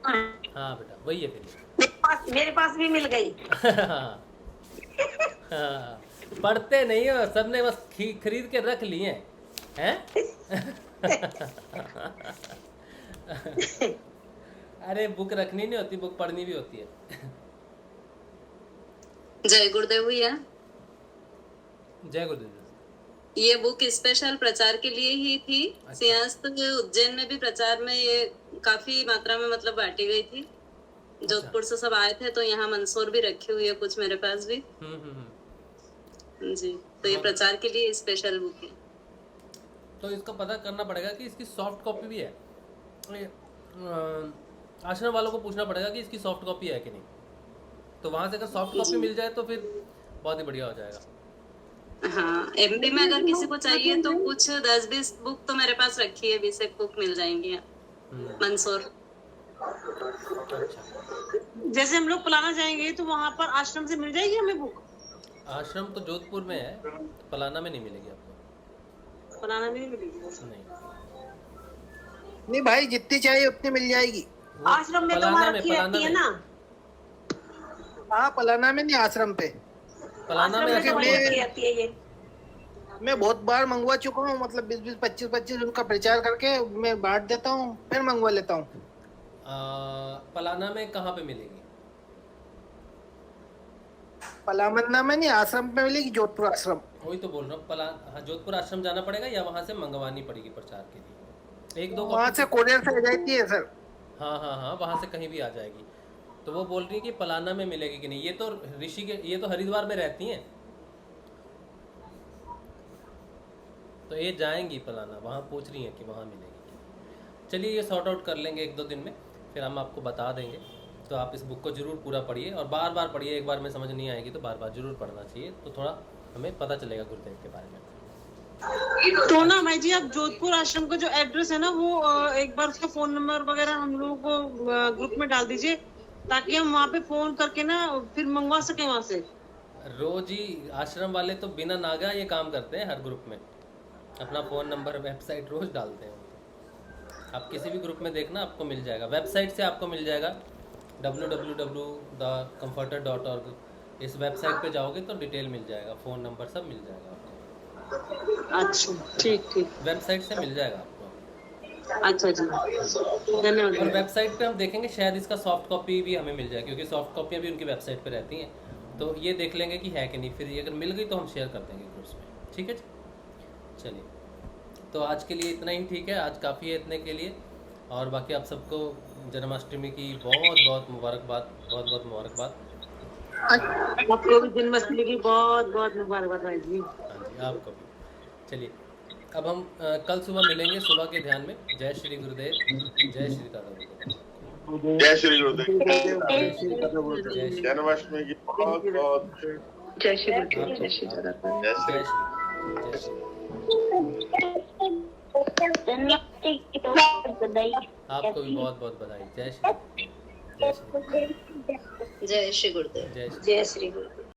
हाँ बेटा वही है फिर। मेरे पास भी मिल गई। हाँ, पढ़ते नहीं हो, सबने बस खरीद के रख लिए हैं। अरे बुक रखनी नहीं होती, बुक पढ़नी भी होती है। जय गुरुदेव भैया। जय गुरुदेव। ये बुक स्पेशल प्रचार के लिए ही थी। सिंहस्थ उज्जैन में भी प्रचार में ये काफी मात्रा में मतलब बांटी गई थी। जोधपुर से सब आए थे, तो यहाँ मंदसौर भी रखी हुई है कुछ मेरे पास भी। जी, तो ये प्रचार के लिए स्पेशल बुक है। तो इसका पता करना पड़ेगा कि इसकी सॉफ्ट कॉपी भी है। आश्रम वालों को पूछना पड़ेगा कि इसकी सॉफ्ट कॉपी है कि नहीं। तो वहां से अगर सॉफ्ट कॉपी मिल जाए तो फिर बहुत ही बढ़िया हो जाएगा। हाँ, एमपी में अगर किसी को चाहिए तो कुछ 10-20 बुक तो मेरे पास रखी है, 20 एक बुक मिल जाएंगी मंदसौर। जैसे हम लोग पलाना जाएंगे तो वहाँ पर आश्रम से मिल जाएगी हमें बुक? आश्रम तो जोधपुर में है, पलाना में नहीं मिलेगी आपको। पलाना में नहीं मिलेगी? नहीं भाई, जितनी चाहिए उतनी मिल जाएगी। आश्रम में तो वहाँ रखी रहती है ना। हाँ, पलाना में नहीं, आश्रम पे। पलाना में रखी रहती है ये। मैं बहुत बार मंगवा चुका हूँ, मतलब 20-20, 25-25 उनका प्रचार करके मैं बांट देता हूँ, फिर मंगवा लेता हूँ। पलाना में कहाँ पे मिलेगी? पलामन्ना में नहीं, आश्रम पे मिलेगी, जोधपुर आश्रम। वही तो बोल रहा हूँ, हाँ, जोधपुर आश्रम जाना पड़ेगा या वहाँ से मंगवानी पड़ेगी प्रचार के लिए? एक दो वहाँ से कोरियर से आ जाती है सर। हाँ हाँ हाँ, वहाँ से कहीं भी आ जाएगी। तो वो बोल रही है कि पलाना में मिलेगी कि नहीं। ये तो ये तो हरिद्वार में रहती हैं, तो ये जाएंगी पलाना, वहाँ पूछ रही हैं कि वहाँ मिलेगी। चलिए ये सॉर्ट आउट कर लेंगे 1-2 दिन में, फिर हम आपको बता देंगे। तो आप इस बुक को जरूर पूरा पढ़िए और बार बार पढ़िए। एक बार में समझ नहीं आएगी तो बार बार जरूर पढ़ना चाहिए, तो थोड़ा हमें पता चलेगा गुरुदेव के बारे में। तो ना भाई जी, आप जोधपुर आश्रम का जो एड्रेस है ना, वो एक बार उसका फोन नंबर वगैरह हम लोगों को ग्रुप में डाल दीजिए, ताकि हम वहाँ पे फोन करके ना फिर मंगवा सके वहाँ से। रोज ही आश्रम वाले तो बिना नागा ये काम करते हैं, हर ग्रुप में अपना फ़ोन नंबर, वेबसाइट रोज डालते हैं। आप किसी भी ग्रुप में देखना, आपको मिल जाएगा। वेबसाइट से आपको मिल जाएगा www.thecomforter.org। इस वेबसाइट पे जाओगे तो डिटेल मिल जाएगा, फ़ोन नंबर सब मिल जाएगा आपको। अच्छा, ठीक ठीक, वेबसाइट से मिल जाएगा आपको। अच्छा जी, धन्यवाद। और वेबसाइट पे हम देखेंगे, शायद इसका सॉफ्ट कॉपी भी हमें मिल जाए, क्योंकि सॉफ्ट कॉपियाँ भी उनकी वेबसाइट पे रहती हैं। तो ये देख लेंगे कि है कि नहीं, फिर ये अगर मिल गई तो हम शेयर कर देंगे ग्रुप्स में। ठीक है जी, चलिए तो आज के लिए इतना ही ठीक है, आज काफ़ी है इतने के लिए। और बाकी आप सबको जन्माष्टमी की बहुत बहुत मुबारकबाद, बहुत बहुत मुबारकबाद। आपको भी जन्माष्टमी की बहुत बहुत मुबारकबाद भाई जी। हाँ जी, आपको भी। चलिए अब हम कल सुबह मिलेंगे सुबह के ध्यान में। जय श्री गुरुदेव, जय श्री दादा गुरुदेव, जय श्री गुरुदेव, जन्माष्टमी की बहुत बहुत जय श्री गुरुदेव, जय श्री दादा, जय श्री। आपको भी बहुत बहुत बधाई। जय श्री, जय श्री, जय श्री गुरुदेव, जय श्री, जय श्री गुरुदेव।